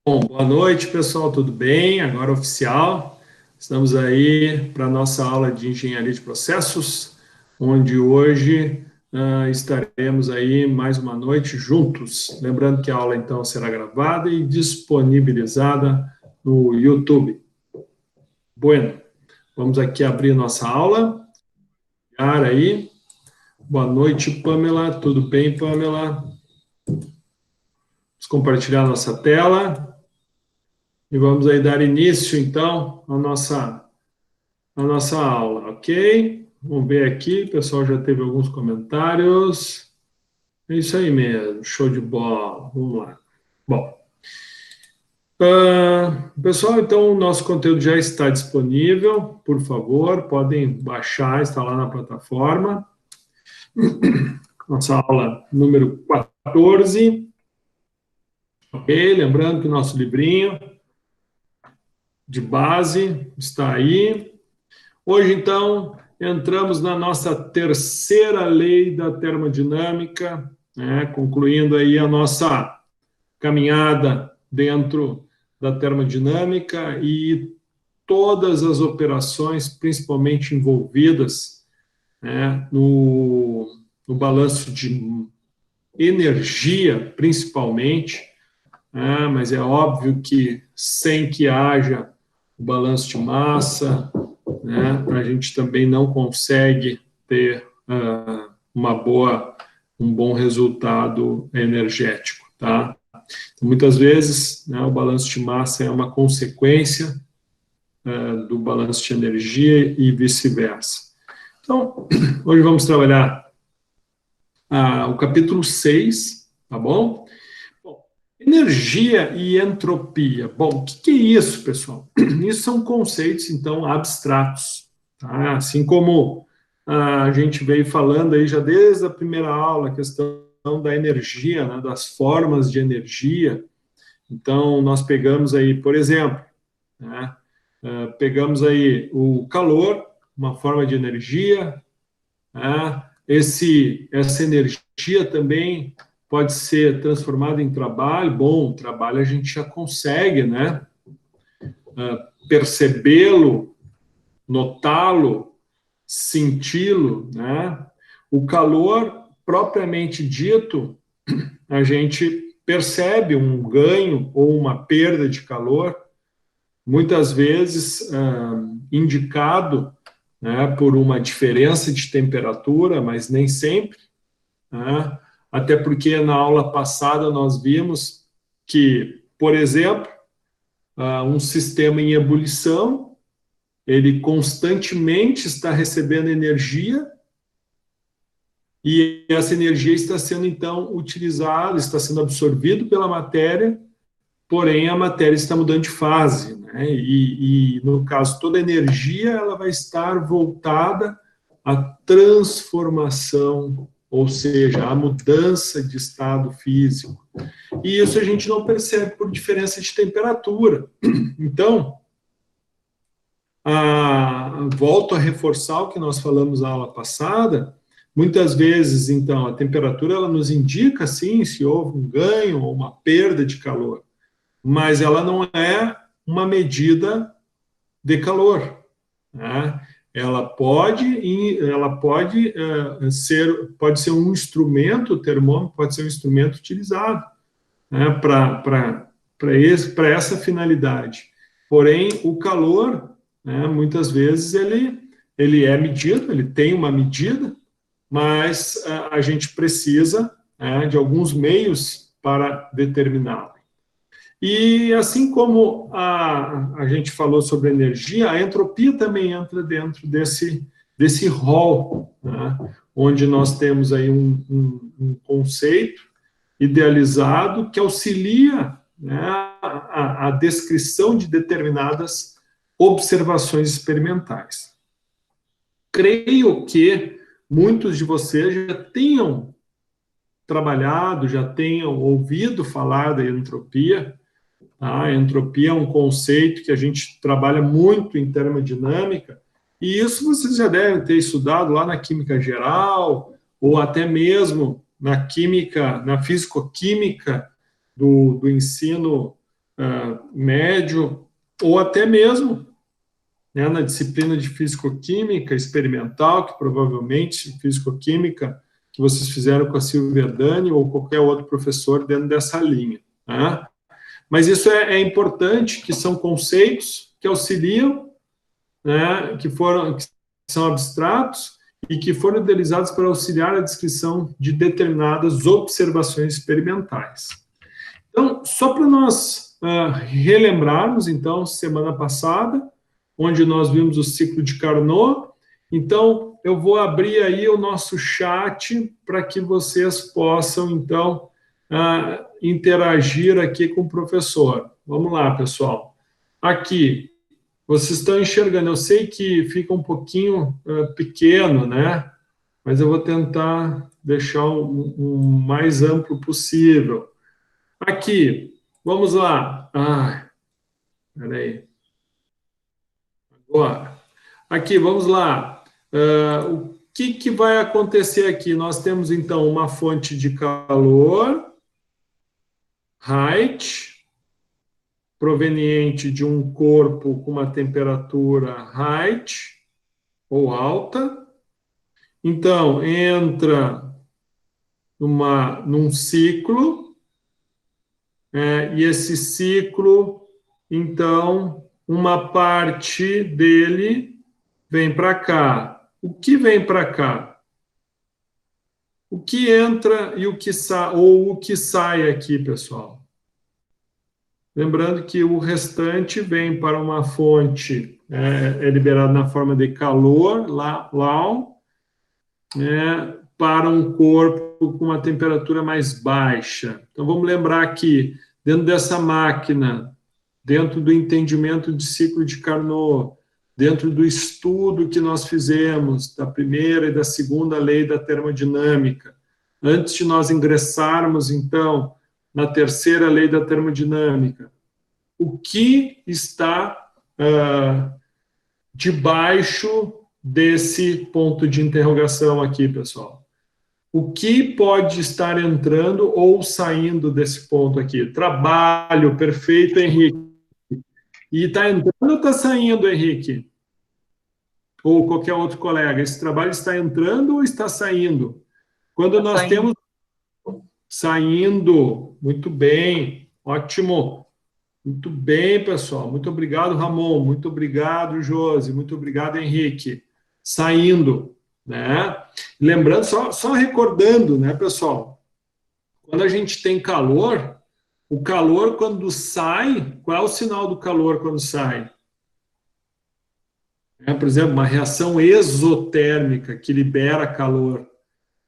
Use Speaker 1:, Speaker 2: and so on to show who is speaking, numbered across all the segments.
Speaker 1: Bom, boa noite, pessoal, tudo bem? Agora oficial. Estamos aí para a nossa aula de engenharia de processos, onde hoje estaremos aí mais uma noite juntos. Lembrando que a aula então será gravada e disponibilizada no YouTube. Bueno, vamos aqui abrir nossa aula. Aí, boa noite, Pamela. Tudo bem, Pamela? Vamos compartilhar nossa tela e vamos aí dar início então à nossa aula, ok? Vamos ver aqui, o pessoal já teve alguns comentários. É isso aí mesmo, show de bola. Vamos lá. Bom, pessoal, então o nosso conteúdo já está disponível. Por favor, podem baixar, está lá na plataforma. Nossa aula número 14. Ok? Lembrando que o nosso livrinho de base está aí. Hoje, então, entramos na nossa terceira lei da termodinâmica, né, concluindo aí a nossa caminhada dentro da termodinâmica e todas as operações, principalmente envolvidas, né, no balanço de energia, principalmente, né, mas é óbvio que sem que haja o balanço de massa, né, a gente também não consegue ter um bom resultado energético, tá? Então, muitas vezes, né, o balanço de massa é uma consequência do balanço de energia e vice-versa. Então, hoje vamos trabalhar o capítulo 6, tá bom? Bom, energia e entropia. Bom, o que é isso, pessoal? Isso são conceitos, então, abstratos. Tá? Assim como a gente veio falando aí já desde a primeira aula, a questão da energia, né, das formas de energia. Então, nós pegamos aí, por exemplo, né, pegamos aí o calor, uma forma de energia, né, essa energia também pode ser transformada em trabalho. Bom, trabalho a gente já consegue, né, percebê-lo, notá-lo, senti-lo, né? O calor, propriamente dito, a gente percebe um ganho ou uma perda de calor, muitas vezes indicado, né, por uma diferença de temperatura, mas nem sempre, né? Até porque na aula passada nós vimos que, por exemplo, um sistema em ebulição, ele constantemente está recebendo energia e essa energia está sendo, então, utilizada, está sendo absorvida pela matéria, porém a matéria está mudando de fase, né? No caso, toda a energia ela vai estar voltada à transformação, ou seja, à mudança de estado físico. E isso a gente não percebe por diferença de temperatura. Então, volto a reforçar o que nós falamos na aula passada. Muitas vezes, então, a temperatura ela nos indica, sim, se houve um ganho ou uma perda de calor, mas ela não é uma medida de calor, né? Pode ser um instrumento, o termômetro pode ser um instrumento utilizado, né, para essa finalidade. Porém, o calor, né, muitas vezes, ele é medido, ele tem uma medida, mas a gente precisa, né, de alguns meios para determiná-lo. E assim como a gente falou sobre energia, a entropia também entra dentro desse rol, né, onde nós temos aí um conceito idealizado que auxilia, né, a descrição de determinadas observações experimentais. Creio que muitos de vocês já tenham trabalhado, já tenham ouvido falar da entropia. Tá? A entropia é um conceito que a gente trabalha muito em termodinâmica, e isso vocês já devem ter estudado lá na química geral, ou até mesmo na química, na fisicoquímica do ensino médio, ou até mesmo, né, na disciplina de físico-química experimental, que provavelmente físico-química que vocês fizeram com a Silvia Dani ou qualquer outro professor dentro dessa linha. Né? Mas isso é importante, que são conceitos que auxiliam, né, que são abstratos e que foram utilizados para auxiliar a descrição de determinadas observações experimentais. Então, só para nós relembrarmos, então, semana passada, onde nós vimos o ciclo de Carnot, então, eu vou abrir aí o nosso chat para que vocês possam, então, interagir aqui com o professor. Vamos lá, pessoal. Aqui, vocês estão enxergando, eu sei que fica um pouquinho pequeno, né? Mas eu vou tentar deixar o mais amplo possível. Aqui, vamos lá. Peraí. Agora, aqui, vamos lá. O que vai acontecer aqui? Nós temos, então, uma fonte de calor, height, proveniente de um corpo com uma temperatura height, ou alta. Então, entra num ciclo, e esse ciclo, então, uma parte dele vem para cá. O que vem para cá? O que entra e o que sai, ou o que sai aqui, pessoal? Lembrando que o restante vem para uma fonte, é liberado na forma de calor, lá, para um corpo com uma temperatura mais baixa. Então, vamos lembrar que, dentro dessa máquina, dentro do entendimento de ciclo de Carnot, dentro do estudo que nós fizemos da primeira e da segunda lei da termodinâmica, antes de nós ingressarmos, então, na terceira lei da termodinâmica, o que está debaixo desse ponto de interrogação aqui, pessoal? O que pode estar entrando ou saindo desse ponto aqui? Trabalho, perfeito, Henrique. E está entrando ou está saindo, Henrique? Ou qualquer outro colega? Esse trabalho está entrando ou está saindo? Quando nós temos saindo, muito bem, ótimo. Muito bem, pessoal. Muito obrigado, Ramon. Muito obrigado, Josi. Muito obrigado, Henrique. Saindo, né? Lembrando, só recordando, né, pessoal? Quando a gente tem calor, o calor quando sai, qual é o sinal do calor quando sai? Por exemplo, uma reação exotérmica que libera calor.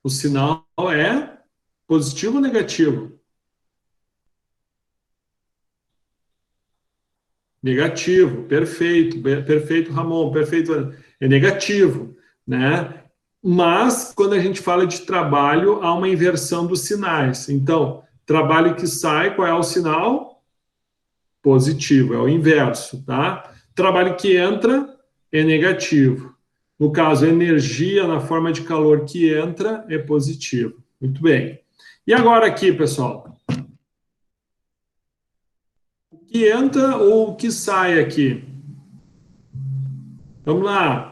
Speaker 1: O sinal é positivo ou negativo? Negativo, perfeito, Ramon, perfeito, é negativo, né? Mas, quando a gente fala de trabalho, há uma inversão dos sinais. Então, trabalho que sai, qual é o sinal? Positivo, é o inverso, tá? Trabalho que entra é negativo. No caso, energia na forma de calor que entra é positivo. Muito bem. E agora aqui, pessoal? O que entra ou o que sai aqui? Vamos lá.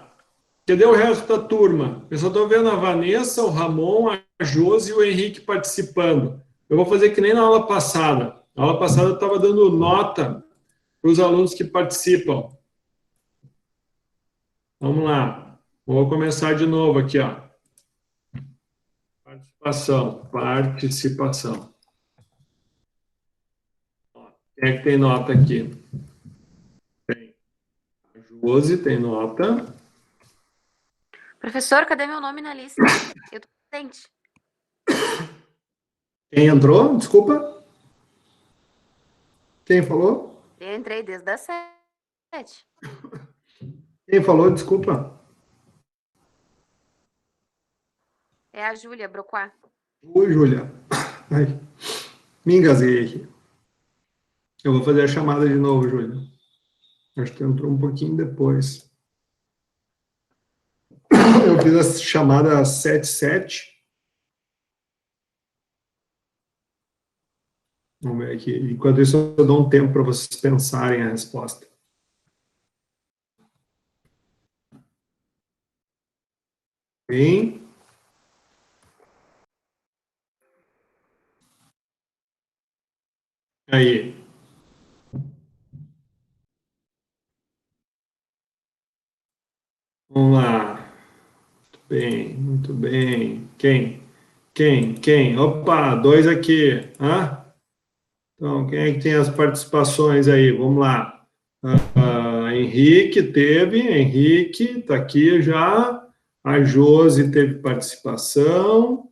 Speaker 1: Cadê o resto da turma? Eu só estou vendo a Vanessa, o Ramon, a Josi e o Henrique participando. Eu vou fazer que nem na aula passada. Na aula passada eu estava dando nota para os alunos que participam. Vamos lá. Vou começar de novo aqui, ó. Participação. Quem é que tem nota aqui? Tem. A Josi tem nota.
Speaker 2: Professor, cadê meu nome na lista? Eu estou presente.
Speaker 1: Quem entrou? Desculpa. Quem falou?
Speaker 2: Eu entrei desde as 7.
Speaker 1: Quem falou? Desculpa.
Speaker 2: É a Júlia Broquá.
Speaker 1: Oi, Júlia. Ai, me engasguei aqui. Eu vou fazer a chamada de novo, Júlia. Acho que entrou um pouquinho depois. Eu fiz a chamada 77. Vamos ver aqui. Enquanto isso, eu dou um tempo para vocês pensarem a resposta. Bem. Aí. Vamos lá. Muito bem, muito bem. Quem? Opa, 2 aqui. Hã? Então, quem é que tem as participações aí? Vamos lá. Henrique teve, Henrique está aqui já. A Josi teve participação.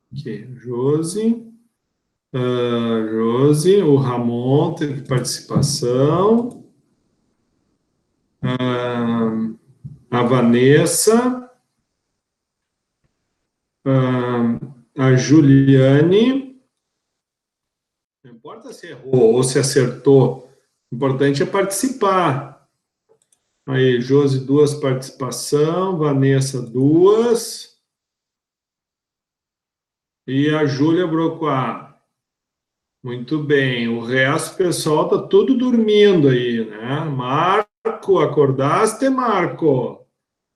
Speaker 1: Aqui, Josi. Josi, o Ramon teve participação. A Vanessa. A Juliane. Não importa se errou ou se acertou. O importante é participar. Aí, Josi, 2 participação. Vanessa, 2. E a Júlia Brocoá. Muito bem. O resto, pessoal, tá tudo dormindo aí, né? Marco, acordaste, Marco?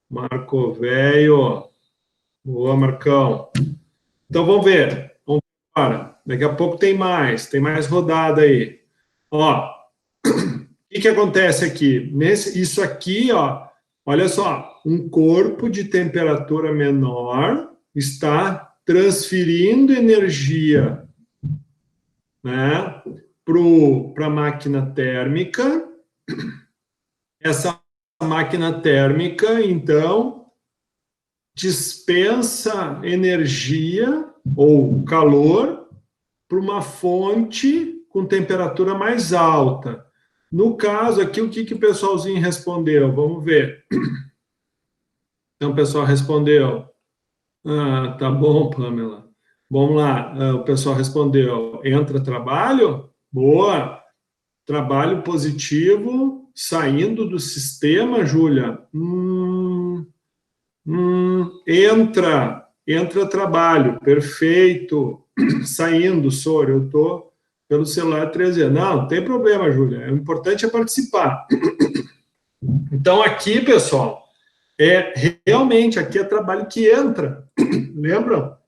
Speaker 1: Marco, velho. Boa, Marcão. Então, vamos ver. Vamos para. Daqui a pouco tem mais rodada aí. Ó, o que acontece aqui? Isso aqui, ó, olha só, um corpo de temperatura menor está transferindo energia, né, para a máquina térmica. Essa máquina térmica, então, dispensa energia ou calor para uma fonte com temperatura mais alta. No caso aqui, o que o pessoalzinho respondeu? Vamos ver. Então, o pessoal respondeu. Tá bom, Pamela. Vamos lá. O pessoal respondeu. Entra trabalho? Boa. Trabalho positivo saindo do sistema, Júlia? Entra trabalho. Perfeito. Saindo, Soro. Eu estou pelo celular 13 anos. Não tem problema, Júlia. O importante é participar. Então, aqui, pessoal, realmente, aqui é trabalho que entra. Lembram?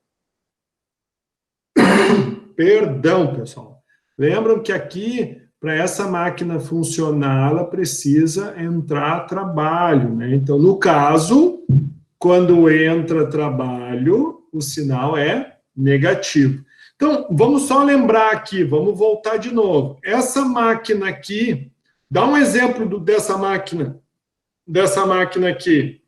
Speaker 1: Perdão, pessoal. Lembram que aqui, para essa máquina funcionar, ela precisa entrar trabalho, né? Então, no caso, quando entra trabalho, o sinal é negativo. Então, vamos só lembrar aqui, vamos voltar de novo. Essa máquina aqui, dá um exemplo dessa máquina aqui.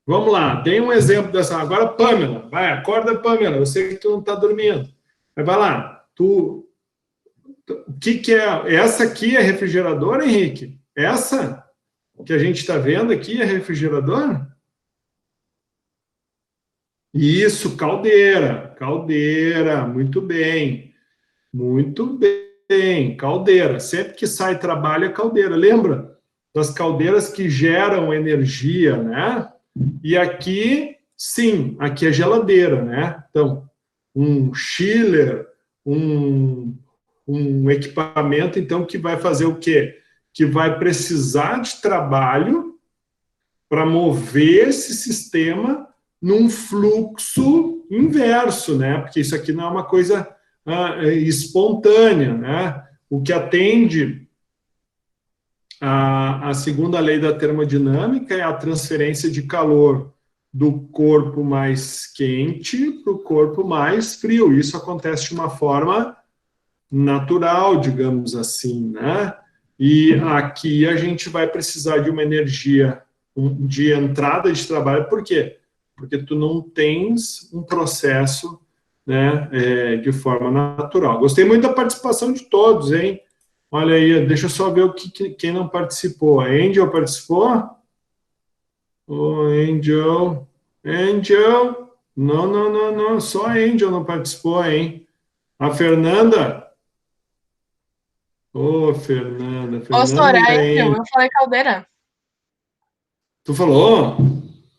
Speaker 1: Vamos lá, dê um exemplo dessa. Agora, Pamela, vai, acorda, Pamela. Eu sei que tu não está dormindo. Mas vai lá, o que é? Essa aqui é refrigerador, Henrique? Essa que a gente está vendo aqui é refrigerador? Isso, caldeira, muito bem, caldeira. Sempre que sai trabalho é caldeira. Lembra das caldeiras que geram energia, né? E aqui, sim, aqui é geladeira, né? Então, um chiller, um equipamento, então, que vai fazer o quê? Que vai precisar de trabalho para mover esse sistema num fluxo inverso, né? Porque isso aqui não é uma coisa espontânea, né? O que atende a segunda lei da termodinâmica é a transferência de calor do corpo mais quente para o corpo mais frio. Isso acontece de uma forma natural, digamos assim, né? E aqui a gente vai precisar de uma energia de entrada de trabalho. Por quê? Porque tu não tens um processo, né, de forma natural. Gostei muito da participação de todos, hein? Olha aí, deixa eu só ver quem não participou. A Angel participou? Ô, Angel. Não. Só a Angel não participou, hein? A Fernanda? Ô, Fernanda.
Speaker 3: Ô, Soraya, eu falei caldeira.
Speaker 1: Tu falou?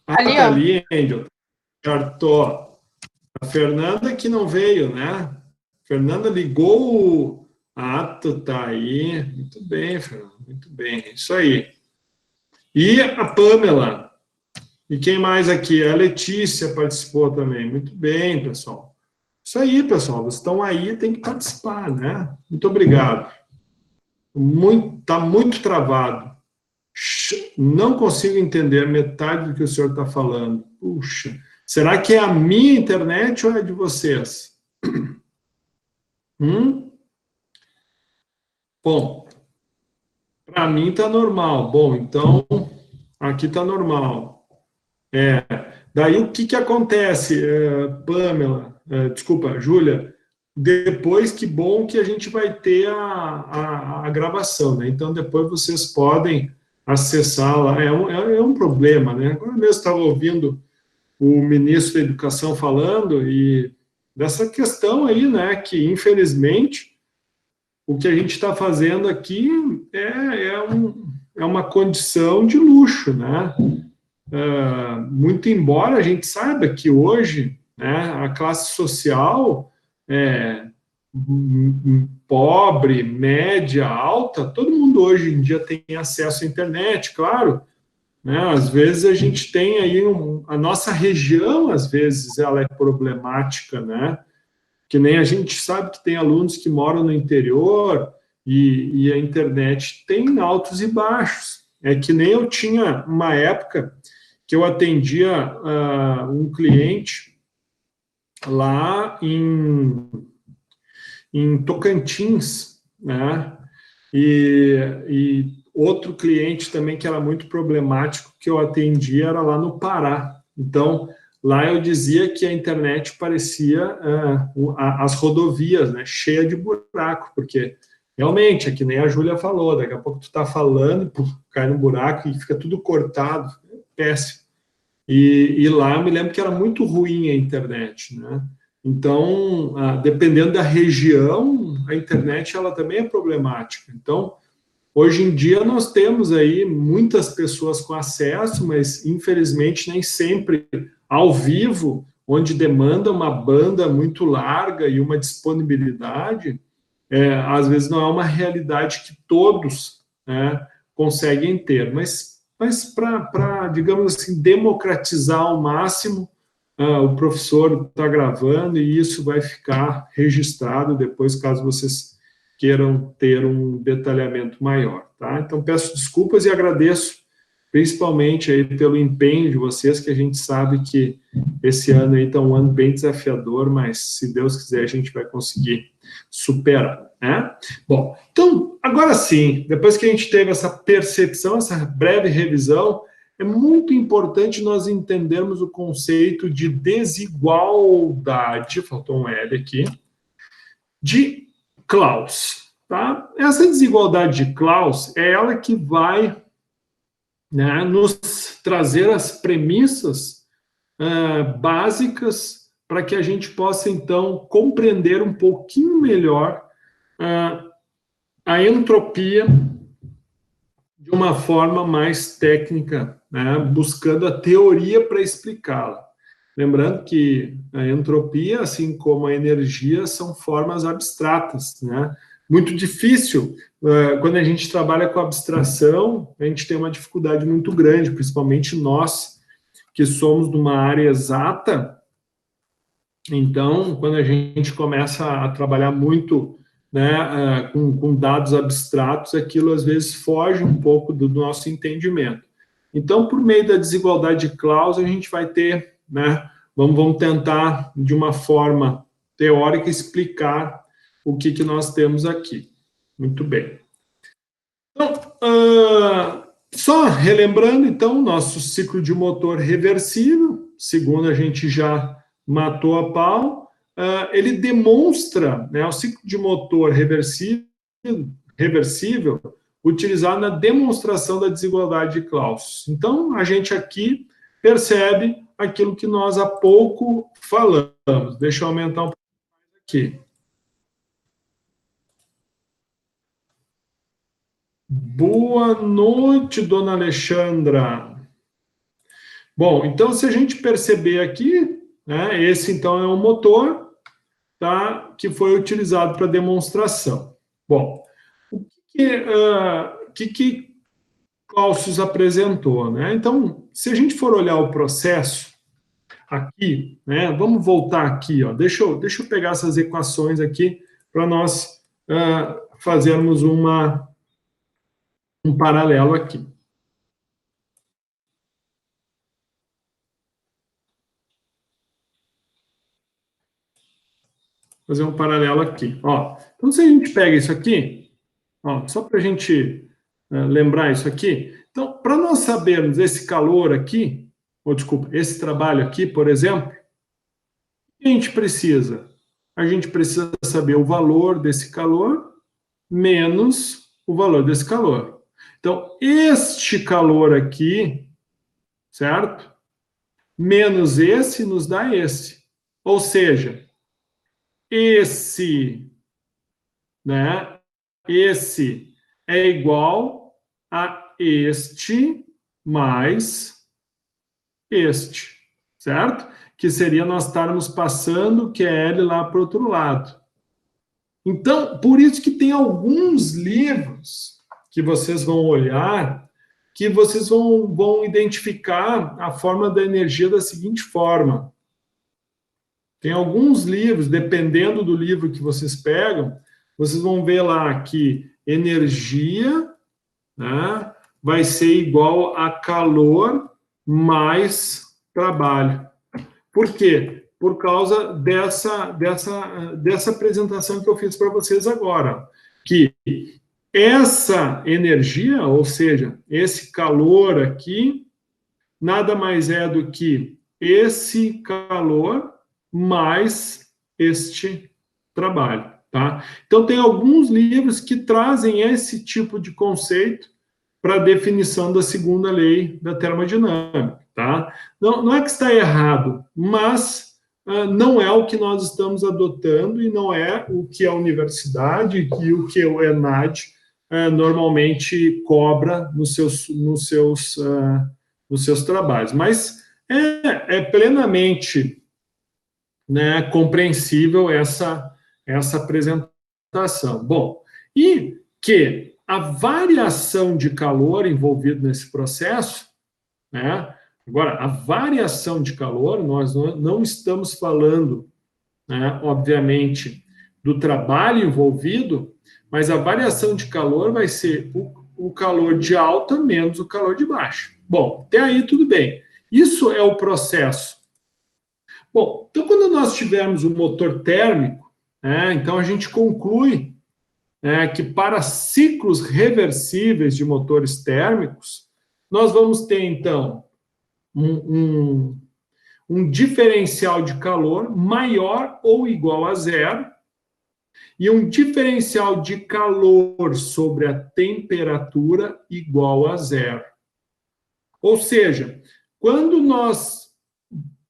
Speaker 3: Ali,
Speaker 1: tá
Speaker 3: ó.
Speaker 1: ali, Angel. Cartou. Fernanda que não veio, né? Fernanda ligou. Tu tá aí. Muito bem, Fernanda. Muito bem. É isso aí. E a Pamela. E quem mais aqui? A Letícia participou também. Muito bem, pessoal. Isso aí, pessoal. Vocês estão aí, tem que participar, né? Muito obrigado. Tá muito travado. Não consigo entender metade do que o senhor está falando. Puxa. Será que é a minha internet ou é de vocês? Bom, para mim está normal. Bom, então, aqui está normal. Daí o que acontece, Pamela, desculpa, Júlia, depois que bom que a gente vai ter a gravação, né? Então depois vocês podem acessar lá, é um problema, né? Agora mesmo estava ouvindo o ministro da Educação falando e dessa questão aí, né, que infelizmente o que a gente está fazendo aqui é uma condição de luxo, né? Muito embora a gente saiba que hoje, né, a classe social pobre, média, alta, todo mundo hoje em dia tem acesso à internet, claro, né? Às vezes a gente tem aí a nossa região, às vezes ela é problemática, né? Que nem a gente sabe que tem alunos que moram no interior e a internet tem altos e baixos. É que nem eu tinha uma época que eu atendia um cliente lá em Tocantins, né? E outro cliente também que era muito problemático que eu atendia era lá no Pará. Então, lá eu dizia que a internet parecia as rodovias, né, cheia de buraco, porque realmente, é que nem a Júlia falou, daqui a pouco tu tá falando, cai no buraco e fica tudo cortado, péssimo. E lá eu me lembro que era muito ruim a internet, né? Então, dependendo da região, a internet ela também é problemática. Então, hoje em dia nós temos aí muitas pessoas com acesso, mas infelizmente nem sempre ao vivo, onde demanda uma banda muito larga e uma disponibilidade, às vezes não é uma realidade que todos, né, conseguem ter. Mas para, digamos assim, democratizar ao máximo, o professor está gravando e isso vai ficar registrado depois, caso vocês queiram ter um detalhamento maior, tá? Então, peço desculpas e agradeço principalmente aí pelo empenho de vocês, que a gente sabe que esse ano aí está um ano bem desafiador, mas se Deus quiser a gente vai conseguir superar, né? Bom, então, agora sim, depois que a gente teve essa percepção, essa breve revisão, é muito importante nós entendermos o conceito de desigualdade, faltou um L aqui, de Claus, tá? Essa desigualdade de Claus é ela que vai, né, nos trazer as premissas básicas para que a gente possa, então, compreender um pouquinho melhor a entropia de uma forma mais técnica, né, buscando a teoria para explicá-la. Lembrando que a entropia, assim como a energia, são formas abstratas, né? Muito difícil, quando a gente trabalha com abstração, a gente tem uma dificuldade muito grande, principalmente nós, que somos de uma área exata. Então, quando a gente começa a trabalhar muito, né, com dados abstratos, aquilo às vezes foge um pouco do nosso entendimento. Então, por meio da desigualdade de Claus, a gente vai ter, né, vamos tentar, de uma forma teórica, explicar o que nós temos aqui. Muito bem. Então, só relembrando, então, nosso ciclo de motor reversível, segundo a gente já matou a pau, ele demonstra, né, o ciclo de motor reversível utilizado na demonstração da desigualdade de Clausius. Então, a gente aqui percebe aquilo que nós há pouco falamos. Deixa eu aumentar um pouco aqui. Boa noite, dona Alexandra. Bom, então, se a gente perceber aqui, né? Esse, então, é um motor, tá? Que foi utilizado para demonstração. Bom, o que Clausius apresentou, né? Então, se a gente for olhar o processo aqui, né? Vamos voltar aqui, ó. Deixa eu pegar essas equações aqui para nós fazermos um paralelo aqui. Fazer um paralelo aqui, ó. Então, se a gente pega isso aqui, ó, só para a gente lembrar isso aqui. Então, para nós sabermos esse calor aqui, ou desculpa, esse trabalho aqui, por exemplo, o que a gente precisa? A gente precisa saber o valor desse calor menos o valor desse calor. Então, este calor aqui, certo? Menos esse nos dá esse. Ou seja, esse, né? Esse é igual a este mais este, certo? Que seria nós estarmos passando QL lá para o outro lado. Então, por isso que tem alguns livros que vocês vão olhar, que vocês vão identificar a forma da energia da seguinte forma. Tem alguns livros, dependendo do livro que vocês pegam, vocês vão ver lá que energia, né, vai ser igual a calor mais trabalho. Por quê? Por causa dessa apresentação que eu fiz para vocês agora, que essa energia, ou seja, esse calor aqui, nada mais é do que esse calor mais este trabalho, tá? Então, tem alguns livros que trazem esse tipo de conceito para a definição da segunda lei da termodinâmica, tá? Não é que está errado, mas não é o que nós estamos adotando e não é o que a universidade e o que o ENAD normalmente cobra nos seus trabalhos. Mas é plenamente, né, compreensível essa apresentação. Bom, e que a variação de calor envolvida nesse processo, né? Agora, a variação de calor, nós não estamos falando, né, obviamente, do trabalho envolvido, mas a variação de calor vai ser o calor de alta menos o calor de baixa. Bom, até aí tudo bem. Isso é o processo. Bom, então quando nós tivermos um motor térmico, né, então a gente conclui que para ciclos reversíveis de motores térmicos, nós vamos ter, então, um diferencial de calor maior ou igual a zero e um diferencial de calor sobre a temperatura igual a zero. Ou seja, quando nós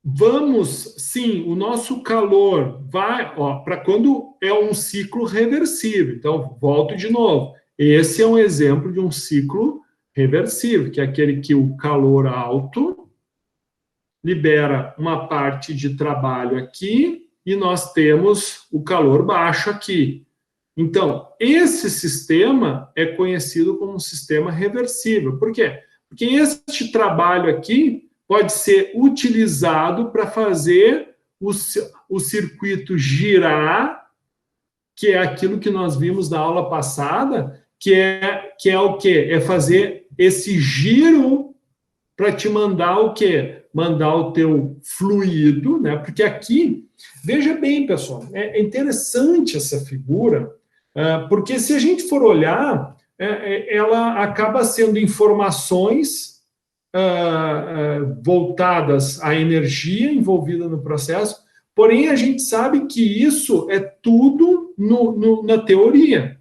Speaker 1: vamos, sim, o nosso calor vai, para quando é um ciclo reversível. Então, volto de novo. Esse é um exemplo de um ciclo reversível, que é aquele que o calor alto libera uma parte de trabalho aqui e nós temos o calor baixo aqui. Então, esse sistema é conhecido como um sistema reversível. Por quê? Porque este trabalho aqui pode ser utilizado para fazer o circuito girar, que é aquilo que nós vimos na aula passada, que é o quê? É fazer esse giro para te mandar o quê? Mandar o teu fluido, né? Porque aqui, veja bem, pessoal, é interessante essa figura, porque se a gente for olhar, ela acaba sendo informações voltadas à energia envolvida no processo, porém a gente sabe que isso é tudo na teoria.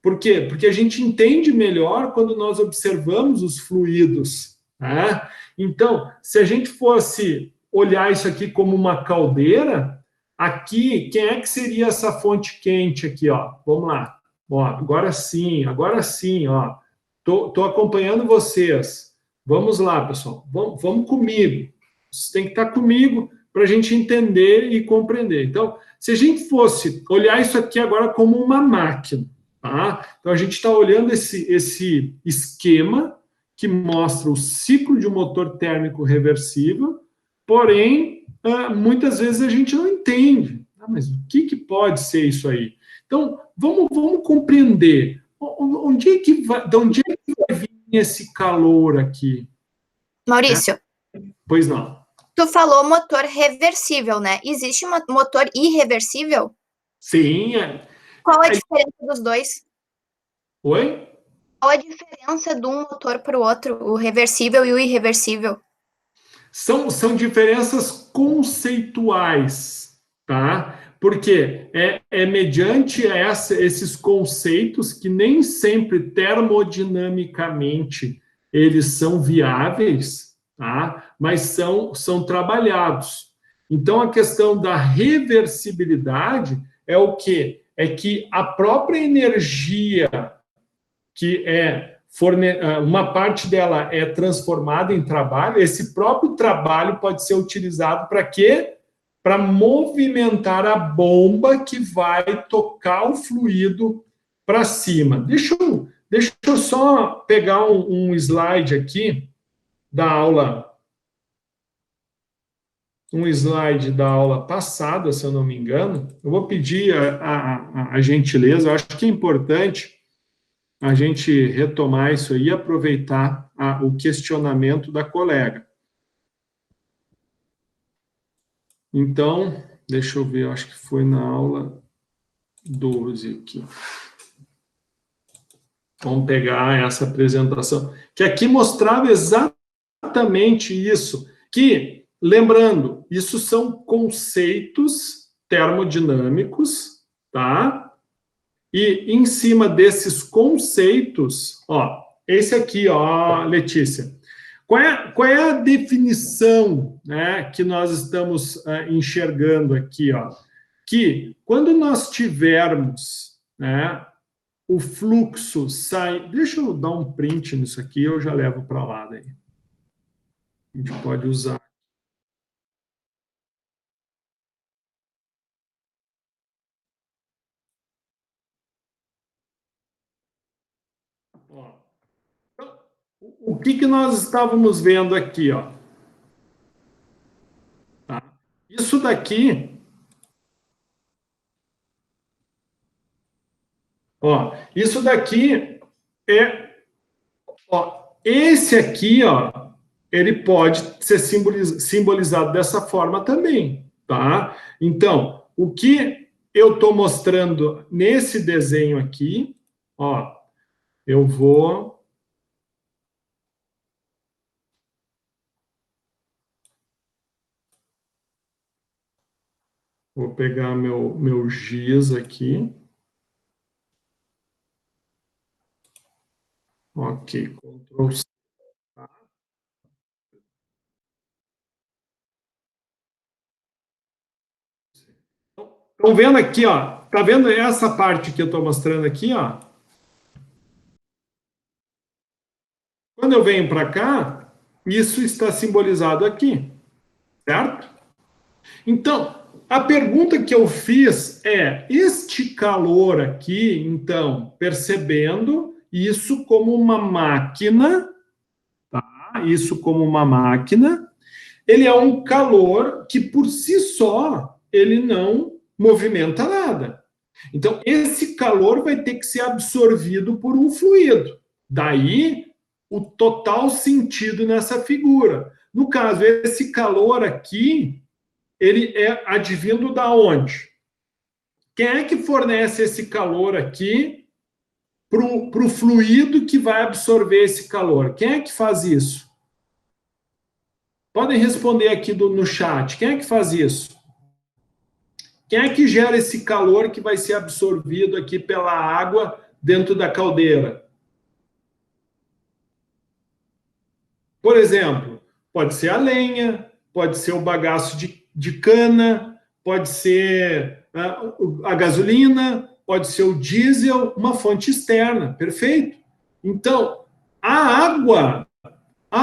Speaker 1: Por quê? Porque a gente entende melhor quando nós observamos os fluidos, né? Então, se a gente fosse olhar isso aqui como uma caldeira, aqui, quem é que seria essa fonte quente aqui, ó? Vamos lá. Ó, agora sim, ó. Tô acompanhando vocês. Vamos lá, pessoal. Vamos comigo. Vocês têm que estar comigo para a gente entender e compreender. Então, se a gente fosse olhar isso aqui agora como uma máquina, tá? Então, a gente está olhando esse esquema que mostra o ciclo de um motor térmico reversível, porém, muitas vezes a gente não entende. Mas o que pode ser isso aí? Então, vamos compreender de onde é que vai vir esse calor aqui?
Speaker 4: Maurício.
Speaker 1: Pois não.
Speaker 4: Tu falou motor reversível, né? Existe um motor irreversível?
Speaker 1: Sim.
Speaker 4: Qual a diferença dos dois?
Speaker 1: Oi?
Speaker 4: Qual a diferença de um motor para o outro, o reversível e o irreversível?
Speaker 1: São diferenças conceituais, tá? Porque é mediante esses conceitos que nem sempre termodinamicamente eles são viáveis, tá? Mas são trabalhados. Então, a questão da reversibilidade é o quê? É que a própria energia que uma parte dela é transformada em trabalho, esse próprio trabalho pode ser utilizado para quê? Para movimentar a bomba que vai tocar o fluido para cima. Deixa eu só pegar um slide aqui da aula, um slide da aula passada, se eu não me engano. Eu vou pedir a gentileza, eu acho que é importante a gente retomar isso aí e aproveitar o questionamento da colega. Então, deixa eu ver, eu acho que foi na aula 12 aqui. Vamos pegar essa apresentação, que aqui mostrava exatamente isso, que, lembrando, isso são conceitos termodinâmicos, tá? E em cima desses conceitos, esse aqui, Letícia, qual é a definição, né, que nós estamos enxergando aqui, que quando nós tivermos, né, o fluxo sai... Deixa eu dar um print nisso aqui, eu já levo para lá daí. A gente pode usar. Então, o que nós estávamos vendo aqui, Tá? Isso daqui... isso daqui esse aqui, ele pode ser simbolizado dessa forma também, tá? Então, o que eu estou mostrando nesse desenho aqui, eu vou pegar meu giz aqui. Ok, Ctrl C. Estão vendo aqui, tá vendo essa parte que eu estou mostrando aqui, Quando eu venho para cá, isso está simbolizado aqui, certo? Então, a pergunta que eu fiz é, este calor aqui, então, percebendo isso como uma máquina, tá? Isso como uma máquina, ele é um calor que, por si só, ele não movimenta nada. Então, esse calor vai ter que ser absorvido por um fluido. Daí, o total sentido nessa figura. No caso, esse calor aqui, ele é advindo da onde? Quem é que fornece esse calor aqui para o fluido que vai absorver esse calor? Quem é que faz isso? Podem responder aqui no chat. Quem é que faz isso? Quem é que gera esse calor que vai ser absorvido aqui pela água dentro da caldeira? Por exemplo, pode ser a lenha, pode ser o bagaço de cana, pode ser a gasolina, pode ser o diesel, uma fonte externa, perfeito? Então, a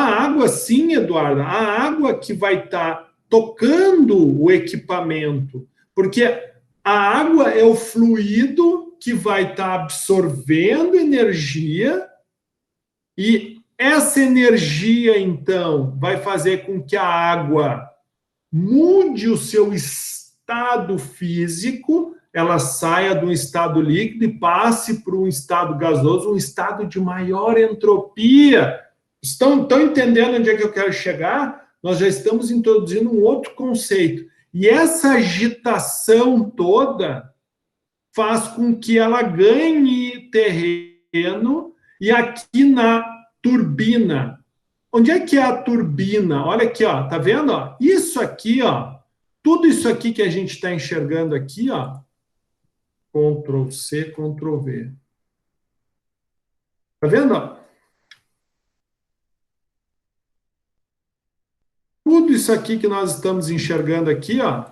Speaker 1: água sim, Eduardo, a água que vai estar tocando o equipamento, porque a água é o fluido que vai estar absorvendo energia e essa energia, então, vai fazer com que a água mude o seu estado físico, ela saia de um estado líquido e passe para um estado gasoso, um estado de maior entropia. Estão entendendo onde é que eu quero chegar? Nós já estamos introduzindo um outro conceito. E essa agitação toda faz com que ela ganhe terreno, e aqui na turbina, onde é que é a turbina? Olha aqui, ó, tá vendo? Ó? Isso aqui, ó, tudo isso aqui que a gente está enxergando aqui, ó, Ctrl C, Ctrl V. Tá vendo? Ó? Tudo isso aqui que nós estamos enxergando aqui, ó,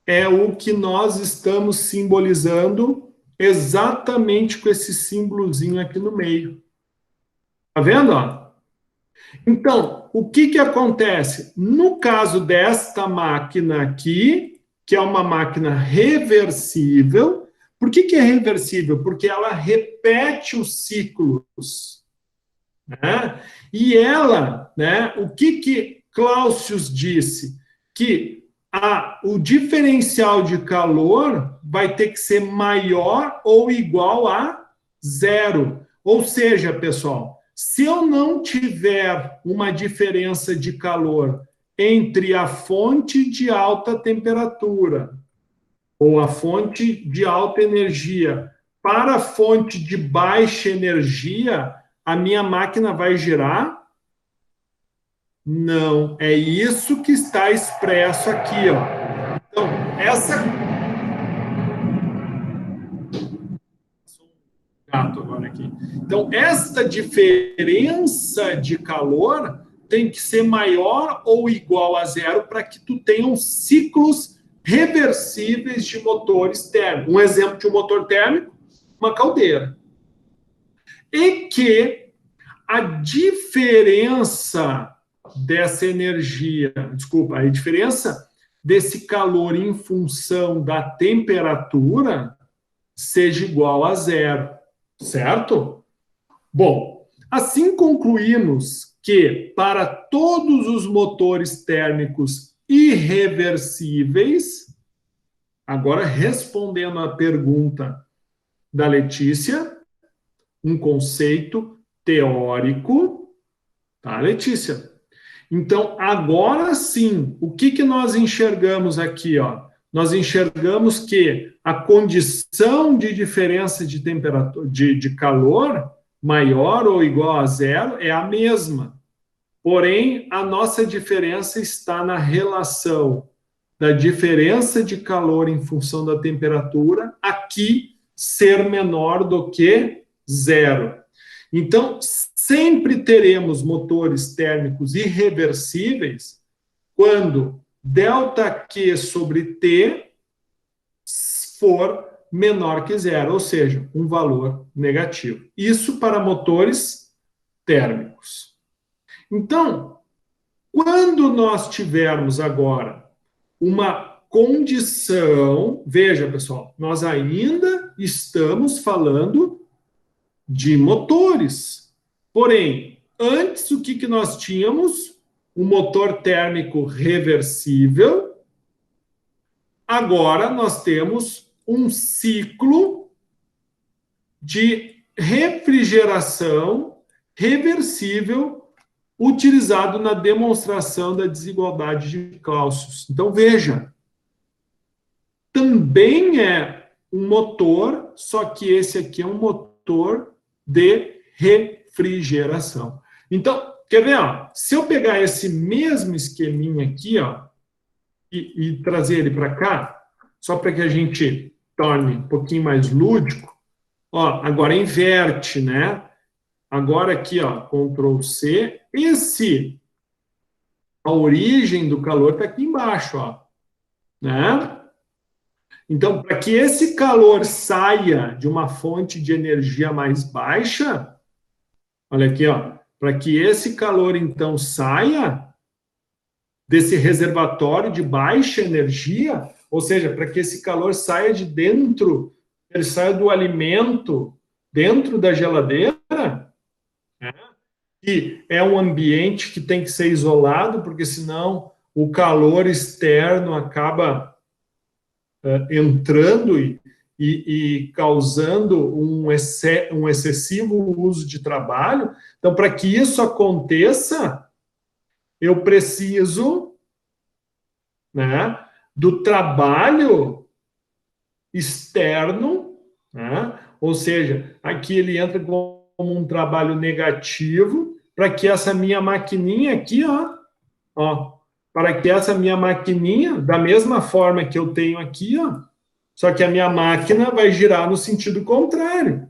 Speaker 1: é o que nós estamos simbolizando exatamente com esse símbolozinho aqui no meio. Tá vendo? Ó? Então, o que acontece? No caso desta máquina aqui, que é uma máquina reversível, por que é reversível? Porque ela repete os ciclos. Né? E ela, né, o que Clausius disse? Que o diferencial de calor vai ter que ser maior ou igual a zero. Ou seja, pessoal, se eu não tiver uma diferença de calor entre a fonte de alta temperatura ou a fonte de alta energia para a fonte de baixa energia, a minha máquina vai girar? Não, é isso que está expresso aqui, ó. Então, gato agora aqui. Então, esta diferença de calor tem que ser maior ou igual a zero para que tu tenha ciclos reversíveis de motores térmicos. Um exemplo de um motor térmico, uma caldeira. E que a diferença dessa energia, desculpa, a diferença desse calor em função da temperatura seja igual a zero, certo? Bom, assim concluímos que para todos os motores térmicos irreversíveis, agora respondendo à pergunta da Letícia, um conceito teórico, tá, Letícia? Então, agora sim, o que nós enxergamos aqui, ó? Nós enxergamos que a condição de diferença de temperatura, de calor maior ou igual a zero é a mesma. Porém, a nossa diferença está na relação da diferença de calor em função da temperatura, aqui ser menor do que zero. Então, sempre teremos motores térmicos irreversíveis quando ΔQ sobre T for menor que zero, ou seja, um valor negativo. Isso para motores térmicos. Então, quando nós tivermos agora uma condição, veja, pessoal, nós ainda estamos falando de motores. Porém, antes o que nós tínhamos? Um motor térmico reversível. Agora nós temos um ciclo de refrigeração reversível utilizado na demonstração da desigualdade de Clausius. Então, veja, também é um motor, só que esse aqui é um motor de refrigeração. Então, quer ver? Ó, se eu pegar esse mesmo esqueminha aqui, ó, e trazer ele para cá, só para que a gente torne um pouquinho mais lúdico, ó, agora inverte, né? Agora aqui, ó, Ctrl C, a origem do calor está aqui embaixo, ó, né? Então, para que esse calor saia de uma fonte de energia mais baixa, olha aqui, ó, para que esse calor, então, saia, desse reservatório de baixa energia, ou seja, para que esse calor saia de dentro, ele saia do alimento dentro da geladeira, né? Que é um ambiente que tem que ser isolado, porque senão o calor externo acaba entrando e causando um excessivo uso de trabalho. Então, para que isso aconteça, eu preciso, né, do trabalho externo, né? Ou seja, aqui ele entra como um trabalho negativo, para que essa minha maquininha aqui, para que essa minha maquininha, da mesma forma que eu tenho aqui, só que a minha máquina vai girar no sentido contrário.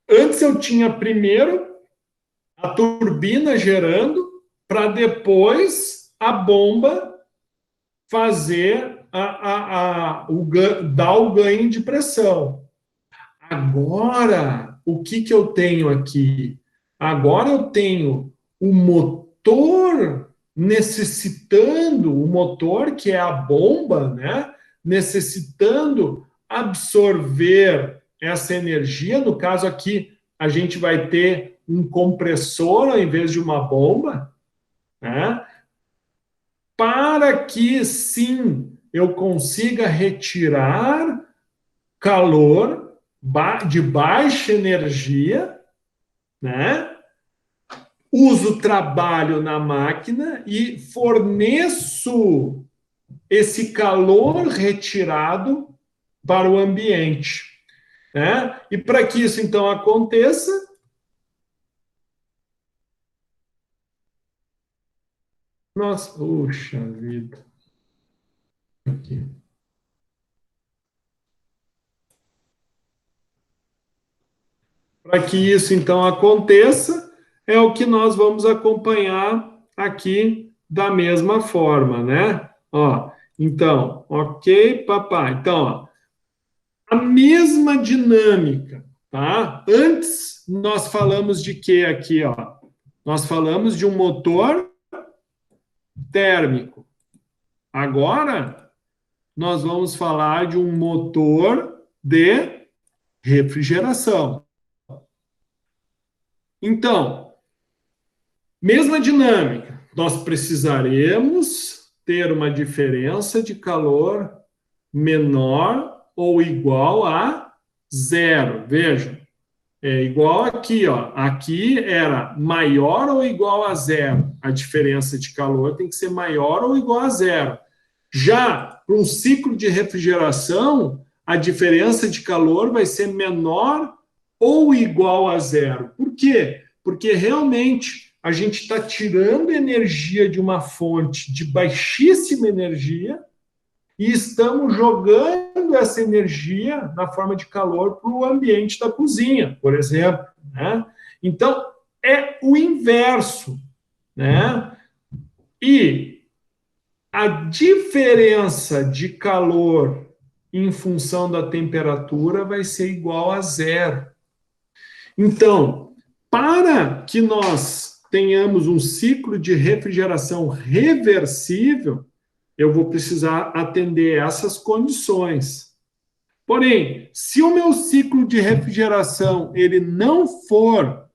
Speaker 1: Antes eu tinha primeiro a turbina gerando, para depois a bomba fazer dar o ganho de pressão. Agora, o que eu tenho aqui? Agora eu tenho o motor necessitando, o motor que é a bomba, né? Necessitando absorver essa energia. No caso aqui, a gente vai ter um compressor ao invés de uma bomba, né? Para que, sim, eu consiga retirar calor de baixa energia, né? Uso trabalho na máquina e forneço esse calor retirado para o ambiente, né? E para que isso, então, aconteça, nossa, puxa vida. Aqui. Para que isso, então, aconteça, é o que nós vamos acompanhar aqui da mesma forma, né? Então, ok, papai. Então, a mesma dinâmica, tá? Antes, nós falamos de quê aqui, Nós falamos de um motor térmico. Agora, nós vamos falar de um motor de refrigeração. Então, mesma dinâmica, nós precisaremos ter uma diferença de calor menor ou igual a zero. Vejam, é igual aqui, Aqui era maior ou igual a zero. A diferença de calor tem que ser maior ou igual a zero. Já para um ciclo de refrigeração, a diferença de calor vai ser menor ou igual a zero. Por quê? Porque realmente a gente está tirando energia de uma fonte de baixíssima energia e estamos jogando essa energia na forma de calor para o ambiente da cozinha, por exemplo, né? Então, é o inverso, né? E a diferença de calor em função da temperatura vai ser igual a zero. Então, para que nós tenhamos um ciclo de refrigeração reversível, eu vou precisar atender essas condições. Porém, se o meu ciclo de refrigeração ele não for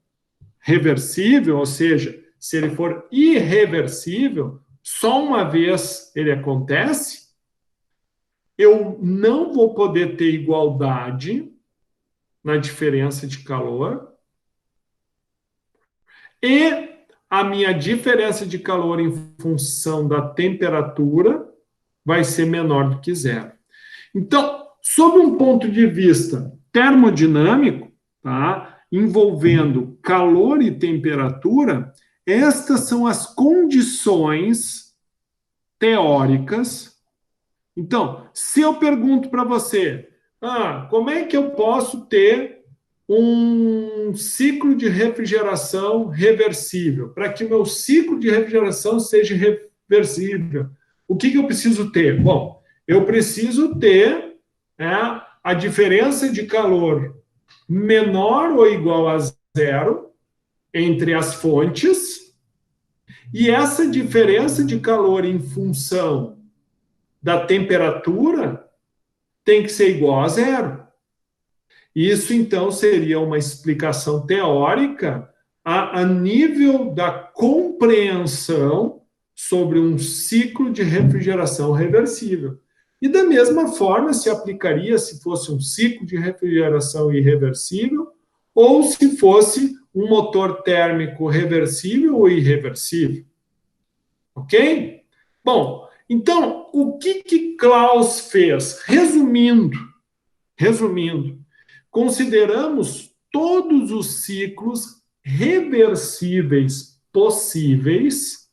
Speaker 1: reversível, ou seja, se ele for irreversível, só uma vez ele acontece, eu não vou poder ter igualdade na diferença de calor e a minha diferença de calor em função da temperatura vai ser menor do que zero. Então, sob um ponto de vista termodinâmico, tá, envolvendo calor e temperatura, estas são as condições teóricas. Então, se eu pergunto para você, como é que eu posso ter um ciclo de refrigeração reversível? Para que o meu ciclo de refrigeração seja reversível, o que eu preciso ter? Bom, eu preciso ter a diferença de calor menor ou igual a zero entre as fontes E essa diferença de calor em função da temperatura tem que ser igual a zero. Isso, então, seria uma explicação teórica a nível da compreensão sobre um ciclo de refrigeração reversível. E da mesma forma se aplicaria se fosse um ciclo de refrigeração irreversível ou se fosse um motor térmico reversível ou irreversível. Ok? Bom, então, o que Claus fez? Resumindo, consideramos todos os ciclos reversíveis possíveis,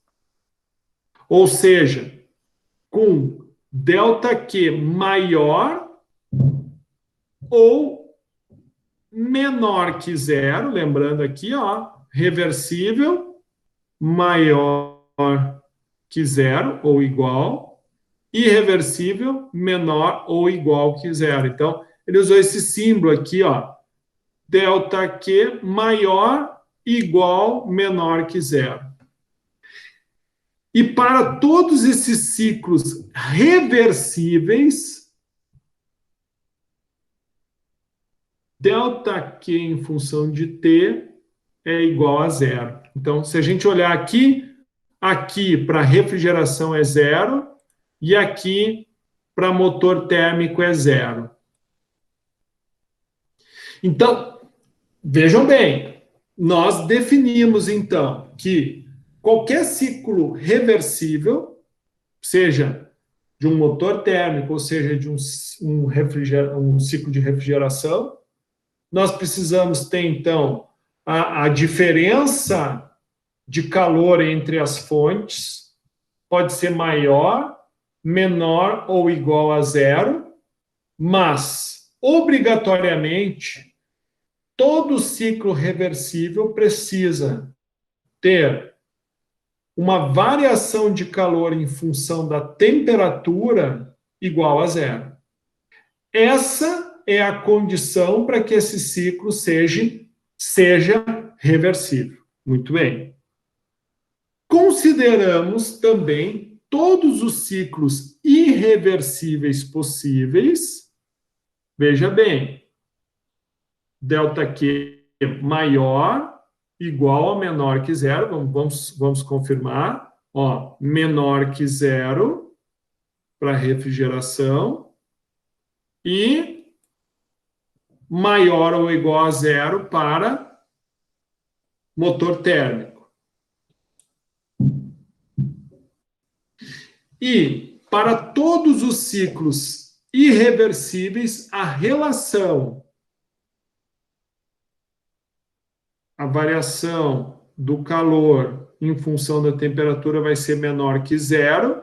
Speaker 1: ou seja, com ΔQ maior ou menor que zero, lembrando aqui, ó, reversível maior que zero ou igual, irreversível menor ou igual que zero. Então, ele usou esse símbolo aqui, ó, ΔQ maior, igual, menor que zero. E para todos esses ciclos reversíveis, ΔQ em função de T é igual a zero. Então, se a gente olhar aqui para refrigeração é zero, e aqui para motor térmico é zero. Então, vejam bem, nós definimos, então, que qualquer ciclo reversível, seja de um motor térmico, ou seja de um ciclo de refrigeração, nós precisamos ter, então, a diferença de calor entre as fontes pode ser maior, menor ou igual a zero, mas, obrigatoriamente, todo ciclo reversível precisa ter uma variação de calor em função da temperatura igual a zero. Essa é a condição para que esse ciclo seja reversível. Muito bem. Consideramos também todos os ciclos irreversíveis possíveis. Veja bem, ΔQ maior, igual ou menor que zero, vamos confirmar, ó, menor que zero para refrigeração e maior ou igual a zero para motor térmico. E para todos os ciclos irreversíveis, a relação, a variação do calor em função da temperatura vai ser menor que zero.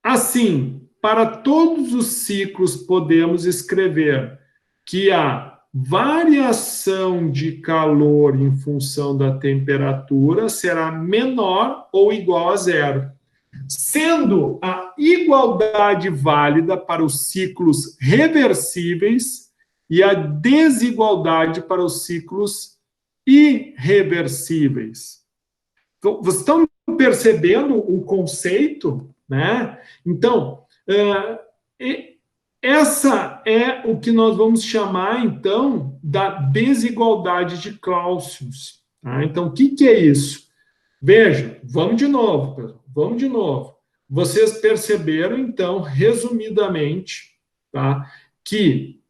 Speaker 1: Assim, para todos os ciclos, podemos escrever que a variação de calor em função da temperatura será menor ou igual a zero, sendo a igualdade válida para os ciclos reversíveis e a desigualdade para os ciclos irreversíveis. Então, vocês estão percebendo o conceito, né? Então, essa é o que nós vamos chamar, então, da desigualdade de Clausius. Tá? Então, o que é isso? Veja, vamos de novo, pessoal. Vamos de novo. Vocês perceberam, então, resumidamente, tá, que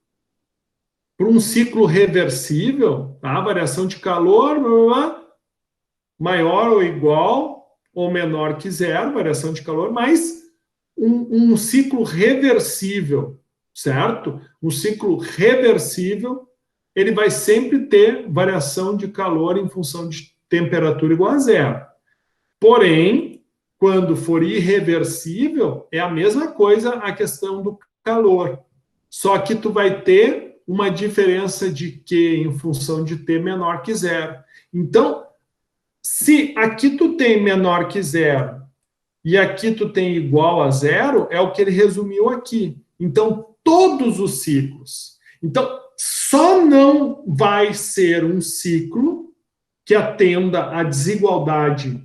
Speaker 1: para um ciclo reversível, tá, a variação de calor maior ou igual ou menor que zero, variação de calor, mas um ciclo reversível, certo? Um ciclo reversível, ele vai sempre ter variação de calor em função de temperatura igual a zero. Porém, quando for irreversível, é a mesma coisa a questão do calor. Só que tu vai ter uma diferença de Q em função de T menor que zero. Então, se aqui tu tem menor que zero e aqui tu tem igual a zero, é o que ele resumiu aqui. Então, todos os ciclos. Então, só não vai ser um ciclo que atenda à desigualdade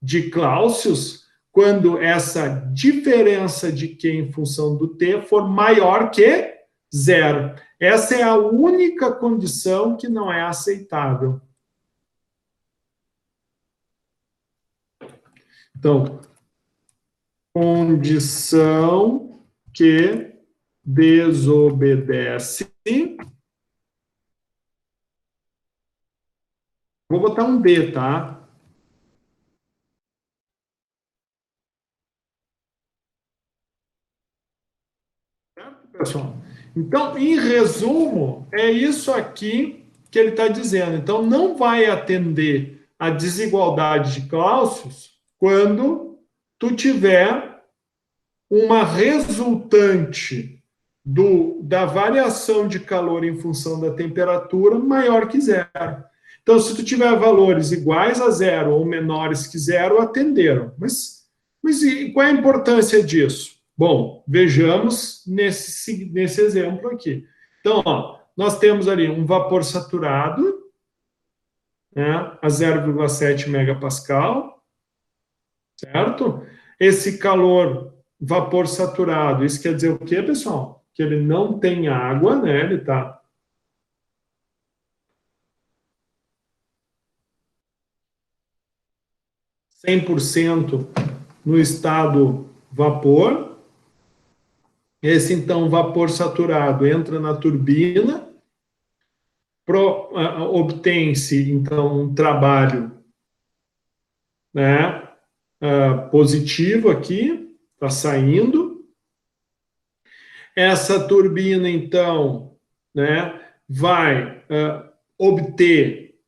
Speaker 1: de Clausius quando essa diferença de Q em função do T for maior que zero. Essa é a única condição que não é aceitável. Então, condição que desobedece. Vou botar um B, tá? Certo, pessoal? Então, em resumo, é isso aqui que ele está dizendo. Então, não vai atender a desigualdade de Clausius quando tu tiver uma resultante da variação de calor em função da temperatura maior que zero. Então, se tu tiver valores iguais a zero ou menores que zero, atenderam. Mas qual é a importância disso? Bom, vejamos nesse exemplo aqui. Então, ó, nós temos ali um vapor saturado, né, a 0,7 megapascal, certo? Esse calor, vapor saturado, isso quer dizer o quê, pessoal? Que ele não tem água, né? Ele está 100% no estado vapor. Esse, então, vapor saturado entra na turbina, obtém-se, então, um trabalho, né, positivo aqui, está saindo. Essa turbina, então, né, vai obter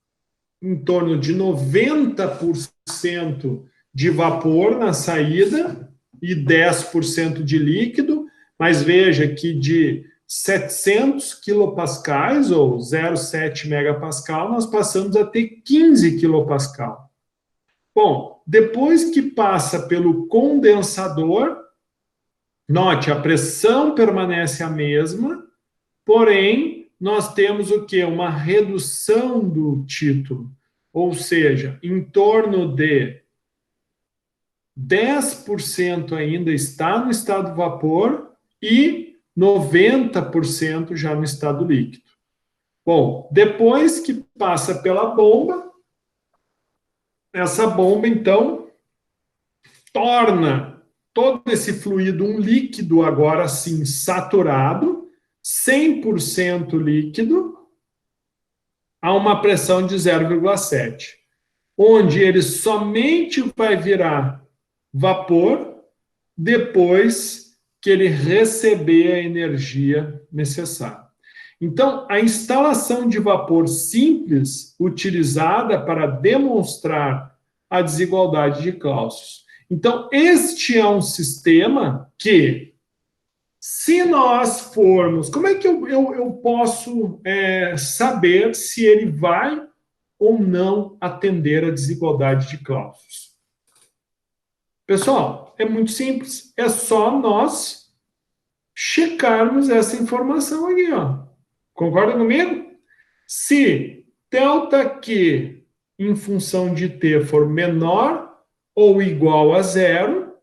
Speaker 1: em torno de 90% de vapor na saída e 10% de líquido, mas veja que de 700 quilopascais, ou 0,7 megapascal, nós passamos a ter 15 quilopascal. Bom, depois que passa pelo condensador, note, a pressão permanece a mesma, porém, nós temos o quê? Uma redução do título, ou seja, em torno de 10% ainda está no estado vapor e 90% já no estado líquido. Bom, depois que passa pela bomba, essa bomba, então, torna todo esse fluido um líquido agora sim saturado, 100% líquido, a uma pressão de 0,7, onde ele somente vai virar vapor depois que ele receber a energia necessária. Então, a instalação de vapor simples utilizada para demonstrar a desigualdade de Clausius. Então, este é um sistema que, se nós formos... Como é que eu posso saber se ele vai ou não atender a desigualdade de Clausius? Pessoal, é muito simples. É só nós checarmos essa informação aqui, ó. Concorda comigo? Se ΔQ em função de T for menor ou igual a zero,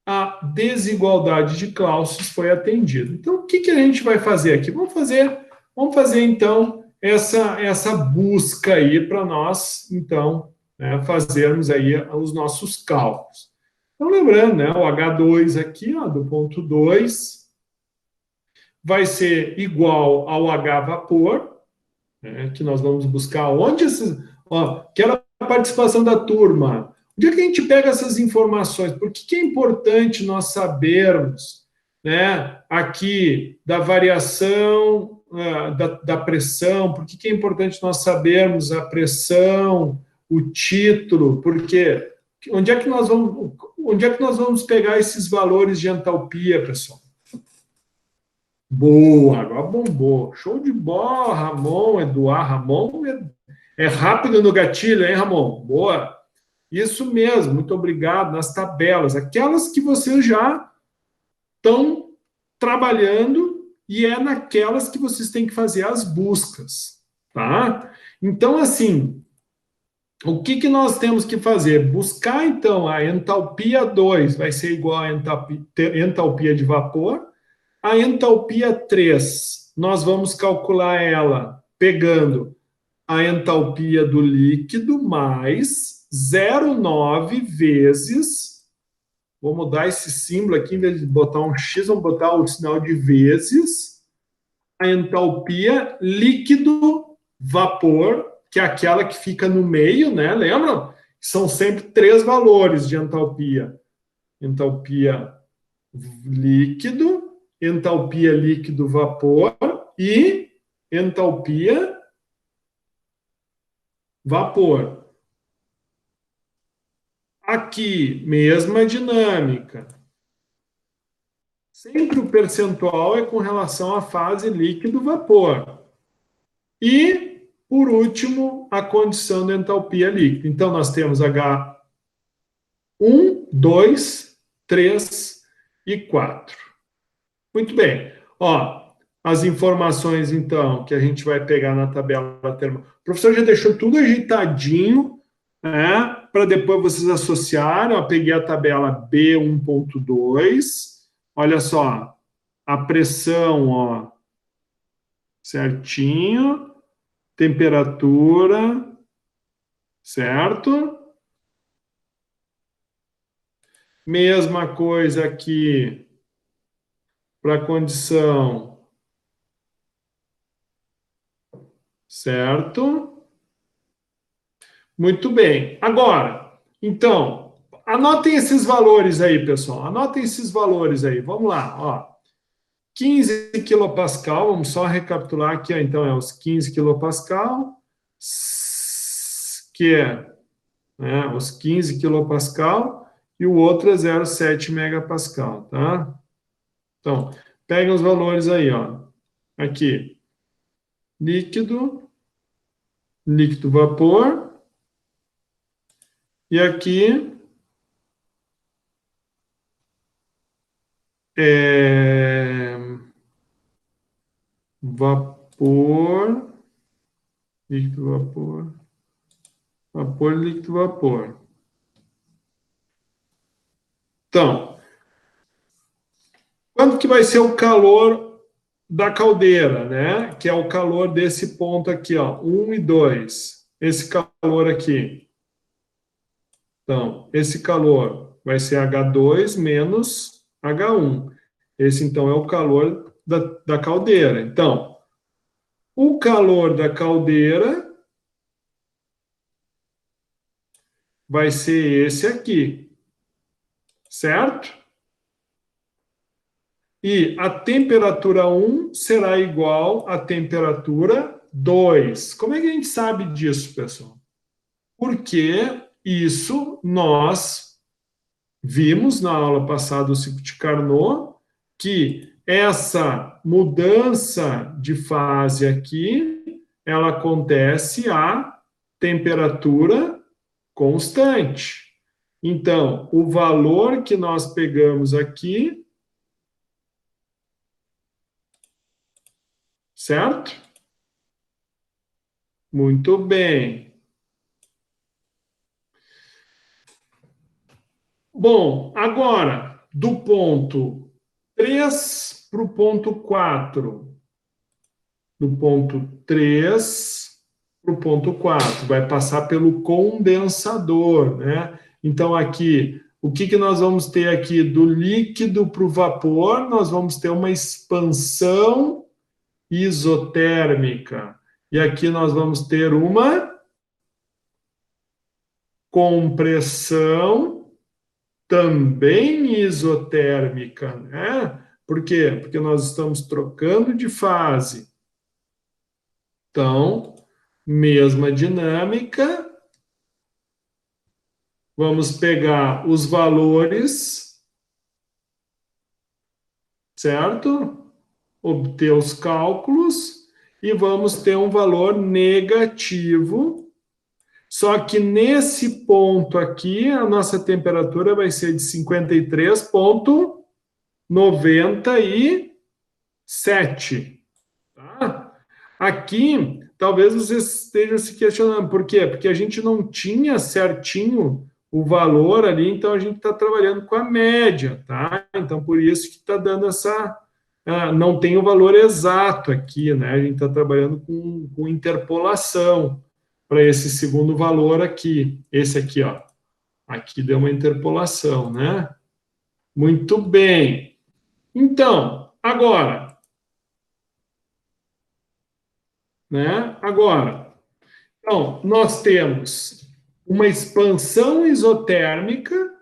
Speaker 1: a desigualdade de Clausius foi atendida. Então, o que a gente vai fazer aqui? Vamos fazer então, essa busca aí para nós, então, fazermos aí os nossos cálculos. Então, lembrando, né, o H2 aqui, ó, do ponto 2, vai ser igual ao H vapor, né, que nós vamos buscar onde esses... Ó, quero a participação da turma. Onde é que a gente pega essas informações? Por que é importante nós sabermos, né, aqui da variação da pressão? Por que é importante nós sabermos a pressão, o título? Porque onde é que nós vamos pegar esses valores de entalpia, pessoal? Boa, agora bombou. Show de bola, Ramon, Eduardo. Ramon é rápido no gatilho, hein, Ramon? Boa. Isso mesmo, muito obrigado. Nas tabelas, aquelas que vocês já estão trabalhando e é naquelas que vocês têm que fazer as buscas, tá? Então, assim, o que nós temos que fazer? Buscar, então, a entalpia 2 vai ser igual a entalpia de vapor. A entalpia 3, nós vamos calcular ela pegando a entalpia do líquido mais 0,9 vezes, vou mudar esse símbolo aqui, em vez de botar um X, vamos botar o sinal de vezes, a entalpia líquido-vapor, que é aquela que fica no meio, né? Lembram? São sempre 3 valores de entalpia. Entalpia líquido, entalpia líquido-vapor e entalpia vapor. Aqui, mesma dinâmica. Sempre o percentual é com relação à fase líquido-vapor. E, por último, a condição da entalpia líquida. Então, nós temos H1, 2, 3 e 4. Muito bem. Ó, as informações, então, que a gente vai pegar na tabela termodinâmica. O professor já deixou tudo ajeitadinho, né, para depois vocês associarem. Eu peguei a tabela B1.2. Olha só, a pressão, ó, certinho, temperatura, certo? Mesma coisa aqui para a condição, certo? Muito bem. Agora, então, anotem esses valores aí, pessoal. Anotem esses valores aí. Vamos lá, ó. 15 quilopascal, vamos só recapitular aqui, ó. Então, é os 15 quilopascal, que é, né, os 15 quilopascal, e o outro é 0,7 megapascal, tá? Então, pega os valores aí, ó. Aqui, líquido, líquido-vapor, e aqui vapor, líquido-vapor, vapor, líquido-vapor. Então, quanto que vai ser o calor da caldeira, né? Que é o calor desse ponto aqui, ó, 1 e 2. Esse calor aqui. Então, esse calor vai ser H2 menos H1. Esse, então, é o calor da caldeira. Então, o calor da caldeira vai ser esse aqui, certo? E a temperatura 1 será igual à temperatura 2. Como é que a gente sabe disso, pessoal? Porque isso nós vimos na aula passada do ciclo de Carnot, que essa mudança de fase aqui, ela acontece a temperatura constante. Então, o valor que nós pegamos aqui, certo? Muito bem. Bom, agora, do ponto 3 para o ponto 4. Do ponto 3 para o ponto 4. Vai passar pelo condensador, né? Então, aqui, o que nós vamos ter aqui? Do líquido para o vapor, nós vamos ter uma expansão isotérmica. E aqui nós vamos ter uma compressão também isotérmica, né? Por quê? Porque nós estamos trocando de fase. Então, mesma dinâmica. Vamos pegar os valores, certo? Obter os cálculos e vamos ter um valor negativo. Só que nesse ponto aqui, a nossa temperatura vai ser de 53,97. Tá? Aqui, talvez você esteja se questionando, por quê? Porque a gente não tinha certinho o valor ali, então a gente está trabalhando com a média, tá? Então, por isso que está dando essa... não tem o valor exato aqui, né? A gente está trabalhando com interpolação para esse segundo valor aqui. Esse aqui, ó. Aqui deu uma interpolação, né? Muito bem. Então, agora, né? Agora, então, nós temos uma expansão isotérmica,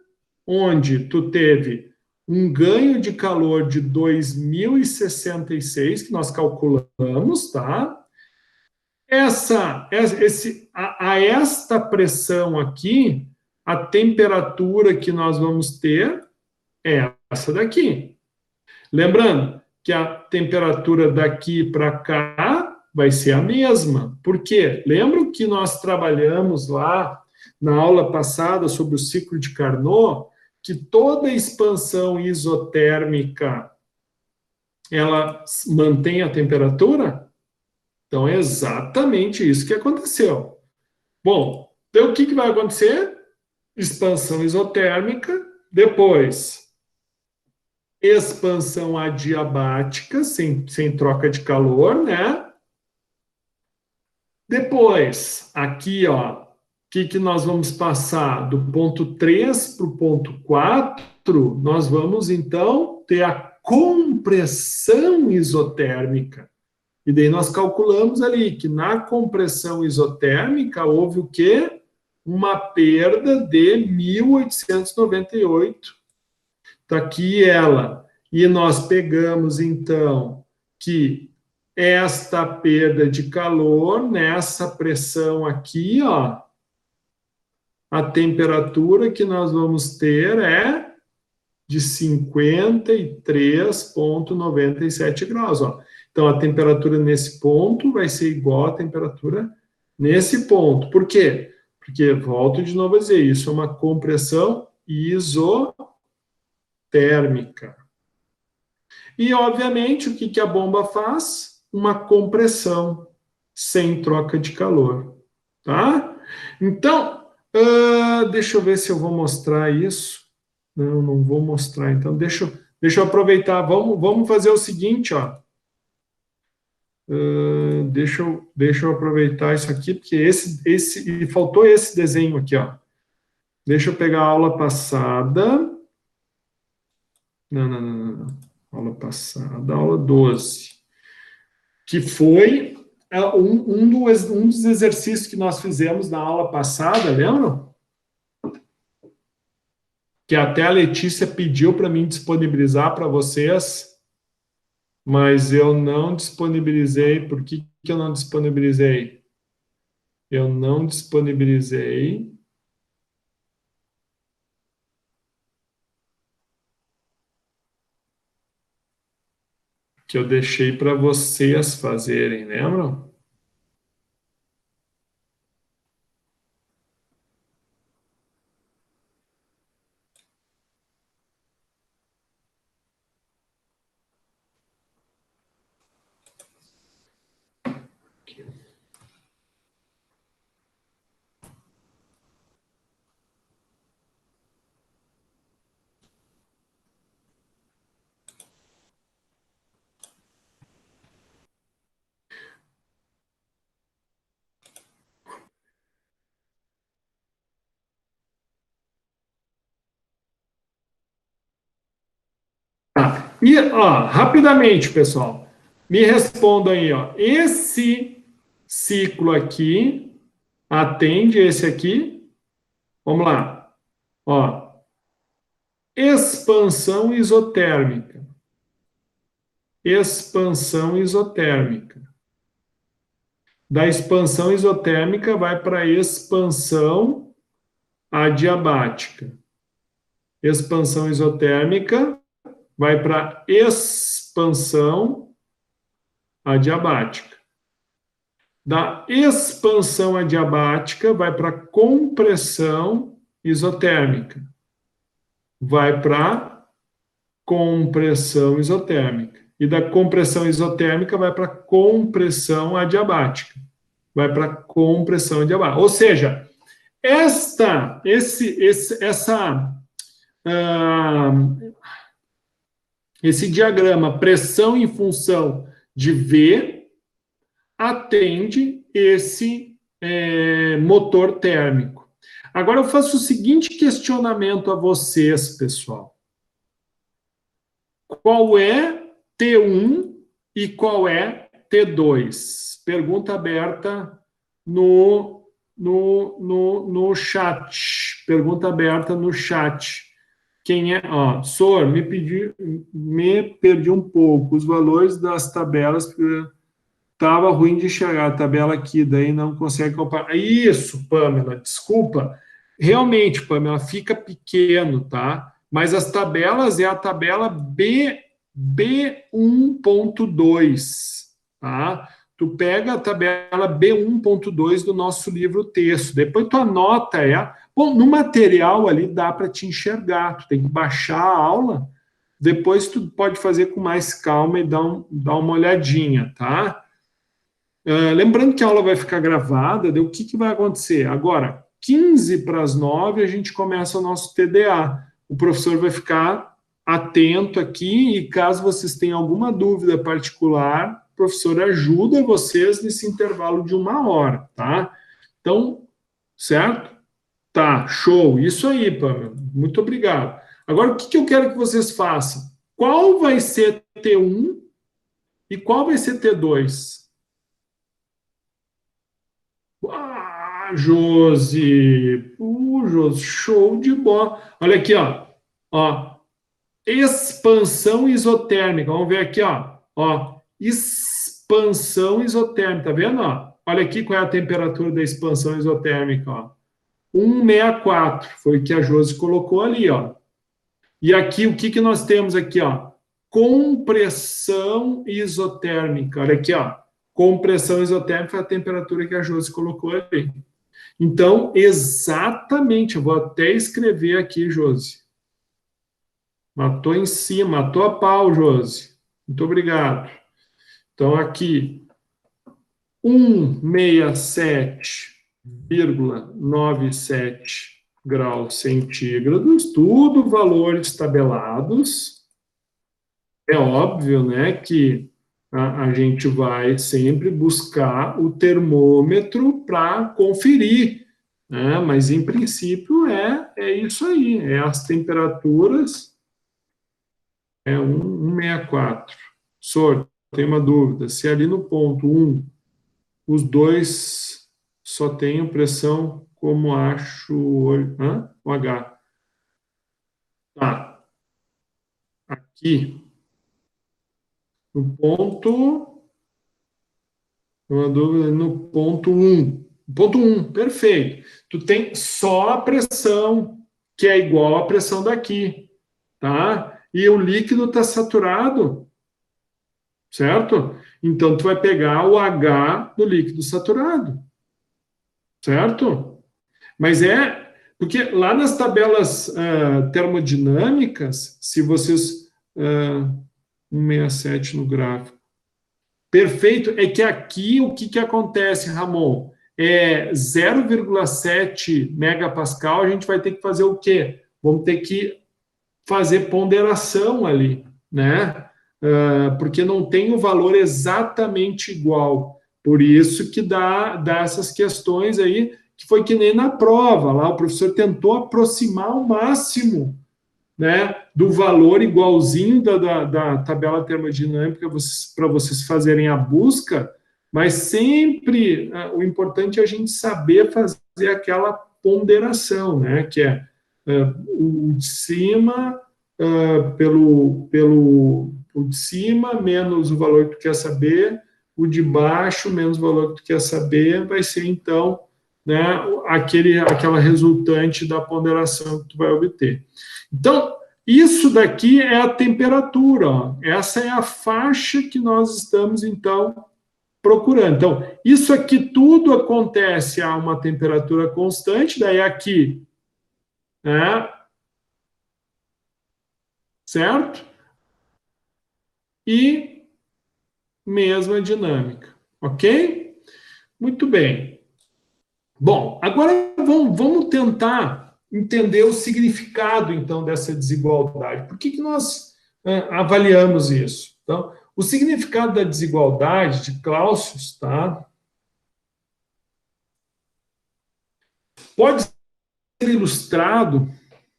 Speaker 1: onde tu teve um ganho de calor de 2066, que nós calculamos, tá? A esta pressão aqui, a temperatura que nós vamos ter é essa daqui. Lembrando que a temperatura daqui para cá vai ser a mesma. Por quê? Lembra que nós trabalhamos lá na aula passada sobre o ciclo de Carnot, que toda expansão isotérmica ela mantém a temperatura? Então, é exatamente isso que aconteceu. Bom, então o que vai acontecer? Expansão isotérmica, depois expansão adiabática, sem troca de calor, né? Depois, aqui, ó, o que nós vamos passar? Do ponto 3 para o ponto 4, nós vamos, então, ter a compressão isotérmica. E daí nós calculamos ali que na compressão isotérmica houve o quê? Uma perda de 1898. Está aqui ela. E nós pegamos, então, que esta perda de calor, nessa pressão aqui, ó, a temperatura que nós vamos ter é de 53,97 graus, ó. Então, a temperatura nesse ponto vai ser igual à temperatura nesse ponto. Por quê? Porque, volto de novo a dizer, isso é uma compressão isotérmica. E, obviamente, o que a bomba faz? Uma compressão sem troca de calor. Tá? Então, deixa eu ver se eu vou mostrar isso. Não vou mostrar. Então, deixa eu aproveitar. Vamos fazer o seguinte, ó. Deixa eu aproveitar isso aqui, porque faltou esse desenho aqui, ó. Deixa eu pegar a aula passada. Não. Aula passada, aula 12. Que foi um dos exercícios que nós fizemos na aula passada, lembram? Que até a Letícia pediu para mim disponibilizar para vocês, mas eu não disponibilizei. Por que eu não disponibilizei? Eu não disponibilizei. Que eu deixei para vocês fazerem, lembram? E, ó, rapidamente, pessoal, me respondam aí, ó. Esse ciclo aqui atende esse aqui? Vamos lá. Ó, expansão isotérmica. Expansão isotérmica. Da expansão isotérmica vai para a expansão adiabática. Expansão isotérmica vai para expansão adiabática. Da expansão adiabática vai para compressão isotérmica. Vai para compressão isotérmica. e da compressão isotérmica vai para compressão adiabática. Vai para compressão adiabática. Ou seja, esse diagrama pressão em função de V atende esse motor térmico. Agora eu faço o seguinte questionamento a vocês, pessoal. Qual é T1 e qual é T2? Pergunta aberta no chat. Pergunta aberta no chat. Quem é? Ó, Sor, me perdi um pouco. Os valores das tabelas, estava ruim de enxergar a tabela aqui, daí não consegue comparar. Isso, Pamela, desculpa. Realmente, Pamela, fica pequeno, tá? Mas as tabelas é a tabela B1.2, tá? Tu pega a tabela B1.2 do nosso livro texto, depois tu anota Bom, no material ali dá para te enxergar, tu tem que baixar a aula, depois tu pode fazer com mais calma e dar uma olhadinha, tá? Lembrando que a aula vai ficar gravada, o que vai acontecer? Agora, 15 para as 9, a gente começa o nosso TDA. O professor vai ficar atento aqui e caso vocês tenham alguma dúvida particular, o professor ajuda vocês nesse intervalo de 1 hora, tá? Então, certo? Tá, show. Isso aí, Pamela. Muito obrigado. Agora, o que eu quero que vocês façam? Qual vai ser T1 e qual vai ser T2? Josi, Josi, show de bola. Olha aqui, ó. Expansão isotérmica. Vamos ver aqui, ó. Expansão isotérmica, tá vendo? Olha aqui qual é a temperatura da expansão isotérmica, ó. 164, foi o que a Josi colocou ali, ó. E aqui, o que nós temos aqui, ó? Compressão isotérmica. Olha aqui, ó. Compressão isotérmica é a temperatura que a Josi colocou ali. Então, exatamente, eu vou até escrever aqui, Josi. Matou em cima, matou a pau, Josi. Muito obrigado. Então, aqui, 167,97 graus centígrados, tudo valores tabelados. É óbvio, né, que a gente vai sempre buscar o termômetro para conferir, né? Mas, em princípio, é isso aí, as temperaturas, 164. Sor, tem uma dúvida, se ali no ponto 1, os dois só têm pressão como acho o H. Tá. Aqui, no ponto... Uma dúvida no ponto 1. Ponto 1, perfeito. Tu tem só a pressão, que é igual à pressão daqui, tá? E o líquido está saturado, certo? Então, tu vai pegar o H do líquido saturado, certo? Mas porque lá nas tabelas termodinâmicas, se vocês... 167 no gráfico. Perfeito, é que aqui o que acontece, Ramon? 0,7 megapascal, a gente vai ter que fazer o quê? Vamos ter que fazer ponderação ali, né? Porque não tem o valor exatamente igual. Por isso que dá essas questões aí, que foi que nem na prova, lá o professor tentou aproximar ao máximo, né, do valor igualzinho da tabela termodinâmica para vocês fazerem a busca, mas sempre o importante é a gente saber fazer aquela ponderação, né, que é o de cima pelo de cima menos o valor que tu quer saber, o de baixo menos o valor que tu quer saber, vai ser então, né, aquela resultante da ponderação que tu vai obter. Então, isso daqui é a temperatura, ó. Essa é a faixa que nós estamos, então, procurando. Então, isso aqui tudo acontece a uma temperatura constante, daí aqui, né? Certo? e mesma dinâmica, ok? Muito bem. Bom, agora vamos tentar entender o significado, então, dessa desigualdade. Por que nós avaliamos isso? Então, o significado da desigualdade de Clausius, tá? Pode ser ilustrado,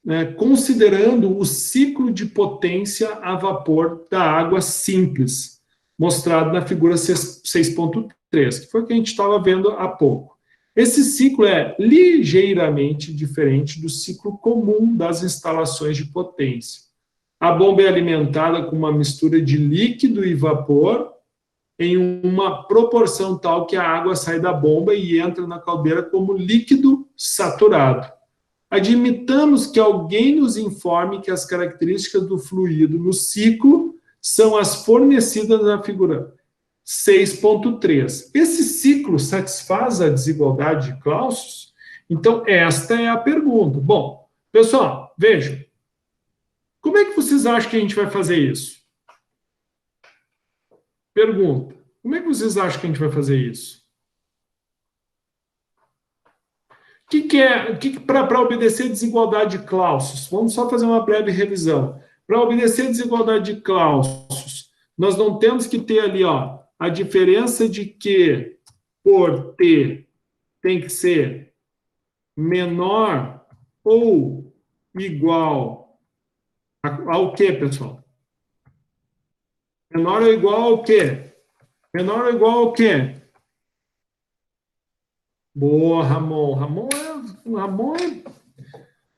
Speaker 1: né, considerando o ciclo de potência a vapor da água simples, mostrado na figura 6.3, que foi o que a gente estava vendo há pouco. Esse ciclo é ligeiramente diferente do ciclo comum das instalações de potência. A bomba é alimentada com uma mistura de líquido e vapor em uma proporção tal que a água sai da bomba e entra na caldeira como líquido saturado. Admitamos que alguém nos informe que as características do fluido no ciclo são as fornecidas na figura 6.3. Esse ciclo satisfaz a desigualdade de Clausius? Então, esta é a pergunta. Bom, pessoal, vejam. Como é que vocês acham que a gente vai fazer isso? Pergunta. Como é que vocês acham que a gente vai fazer isso? Para obedecer a desigualdade de Clausius? Vamos só fazer uma breve revisão. Para obedecer a desigualdade de Clausius, nós não temos que ter ali, ó, a diferença de Q por T tem que ser menor ou igual ao quê, pessoal? Menor ou igual ao quê? Menor ou igual ao quê? Boa, Ramon. Ramon é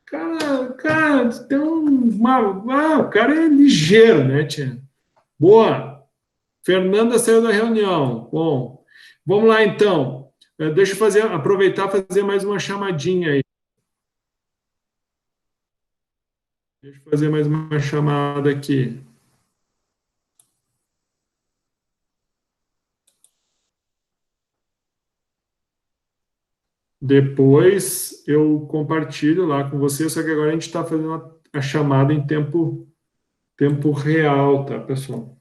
Speaker 1: cara, tem o cara é ligeiro, né, tia? Boa. Fernanda saiu da reunião. Bom, vamos lá, então. Deixa eu aproveitar e fazer mais uma chamadinha aí. Deixa eu fazer mais uma chamada aqui. Depois eu compartilho lá com você, só que agora a gente está fazendo a chamada em tempo real, tá, pessoal?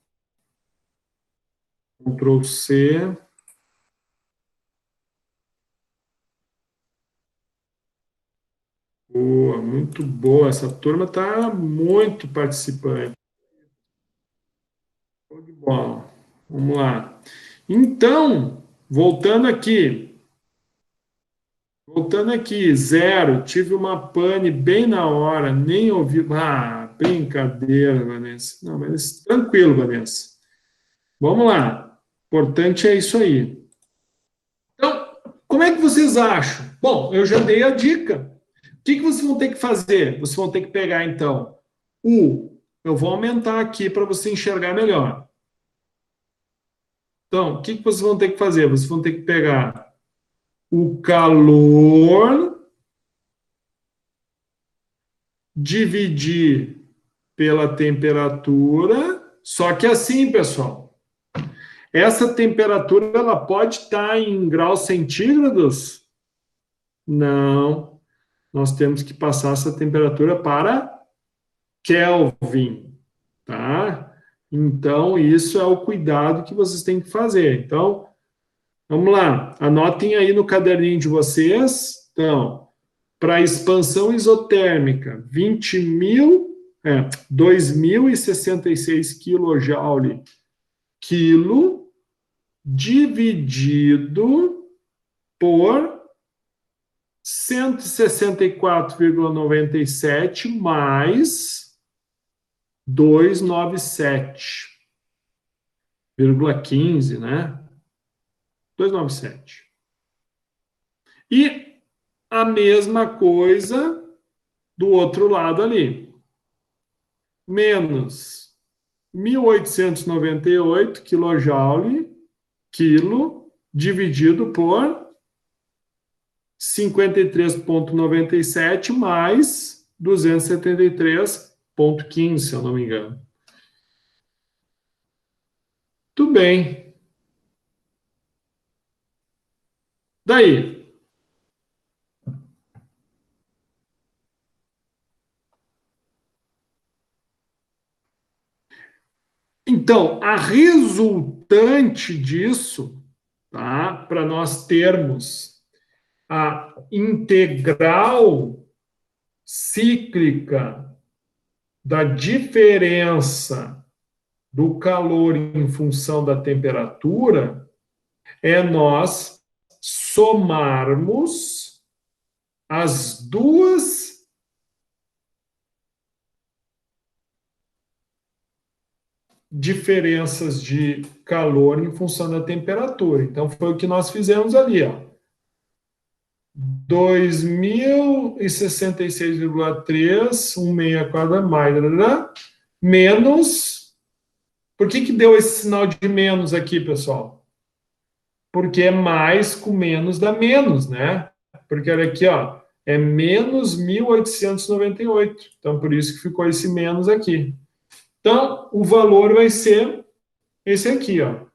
Speaker 1: Ctrl C. Boa, muito boa. Essa turma está muito participante. Show de bola. Vamos lá. Então, voltando aqui. Zero. Tive uma pane bem na hora, nem ouvi. Ah, brincadeira, Vanessa. Não, mas tranquilo, Vanessa. Vamos lá. Importante é isso aí. Então, como é que vocês acham? Bom, eu já dei a dica. O que vocês vão ter que fazer? Vocês vão ter que pegar, então, eu vou aumentar aqui para você enxergar melhor. Então, o que vocês vão ter que fazer? Vocês vão ter que pegar o calor, dividir pela temperatura, só que assim, pessoal, essa temperatura ela pode estar em graus centígrados? Não. Nós temos que passar essa temperatura para Kelvin, tá? Então, isso é o cuidado que vocês têm que fazer. Então, vamos lá. Anotem aí no caderninho de vocês. Então, para expansão isotérmica, 2.066 kJ quilo dividido por 164,97 mais 297,15, né? 297. E a mesma coisa do outro lado ali. Menos 1.898 kJ quilo dividido por 53,97 mais 273,15, se eu não me engano. Tudo bem. Daí? Então, a resultante disso, tá? Para nós termos a integral cíclica da diferença do calor em função da temperatura, é nós somarmos as duas diferenças de calor em função da temperatura. Então, foi o que nós fizemos ali, ó. 2066,3, 164 mais, menos. Por que deu esse sinal de menos aqui, pessoal? Porque é mais com menos dá menos, né? Porque olha aqui, ó, é menos 1898. Então, por isso que ficou esse menos aqui. Então, o valor vai ser esse aqui, ó.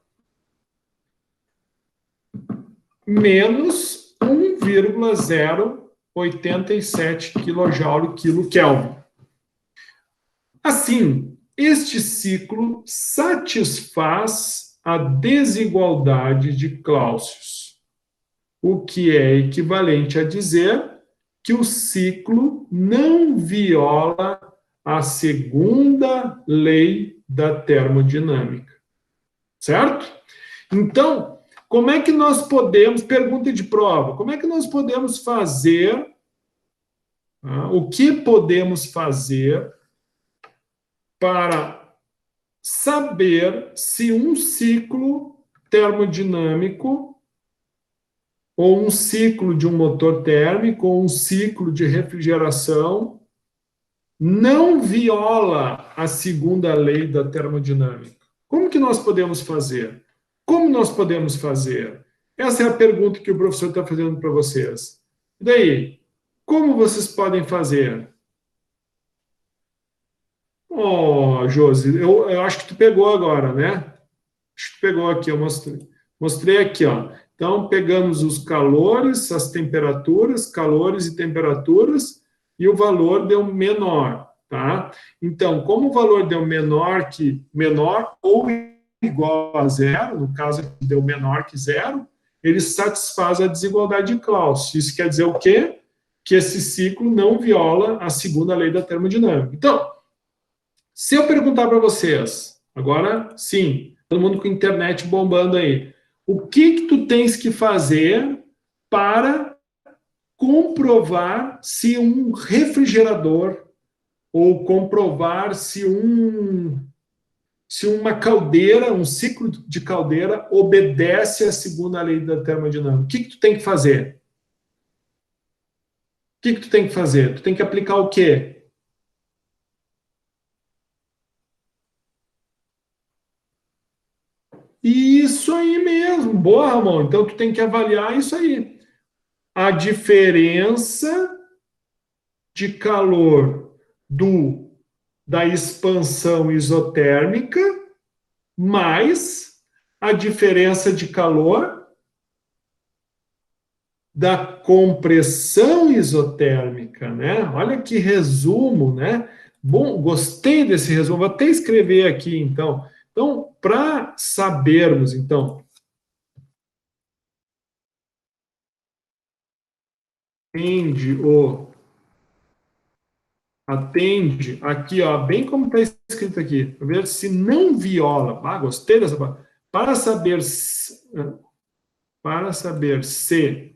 Speaker 1: Menos 1,087 kJ quilo Kelvin. Assim, este ciclo satisfaz a desigualdade de Clausius, o que é equivalente a dizer que o ciclo não viola a segunda lei da termodinâmica. Certo? Então, como é que nós podemos, pergunta de prova, como é que nós podemos fazer, o que podemos fazer para saber se um ciclo termodinâmico ou um ciclo de um motor térmico ou um ciclo de refrigeração não viola a segunda lei da termodinâmica? Como que nós podemos fazer? Como nós podemos fazer? Essa é a pergunta que o professor está fazendo para vocês. E daí, como vocês podem fazer? Oh, Josi, eu acho que tu pegou agora, né? Acho que tu pegou aqui, eu mostrei. Mostrei aqui, ó. Então, pegamos os calores, as temperaturas, calores e temperaturas, e o valor deu menor, tá? Então, como o valor deu menor ou igual a zero, no caso, deu menor que zero, ele satisfaz a desigualdade de Clausius. Isso quer dizer o quê? Que esse ciclo não viola a segunda lei da termodinâmica. Então, se eu perguntar para vocês, agora sim, todo mundo com a internet bombando aí, o que tu tens que fazer para comprovar se um refrigerador ou comprovar se uma caldeira, um ciclo de caldeira obedece à segunda lei da termodinâmica? O que tu tem que fazer? O que tu tem que fazer? Tu tem que aplicar o quê? Isso aí mesmo. Boa, Ramon. Então, tu tem que avaliar isso aí. A diferença de calor da expansão isotérmica mais a diferença de calor da compressão isotérmica, né? Olha que resumo, né? Bom, gostei desse resumo. Vou até escrever aqui, então. Então, para sabermos, então, atende aqui, ó, bem como está escrito aqui, para ver se não viola. Ah, gostei dessa palavra. Para saber se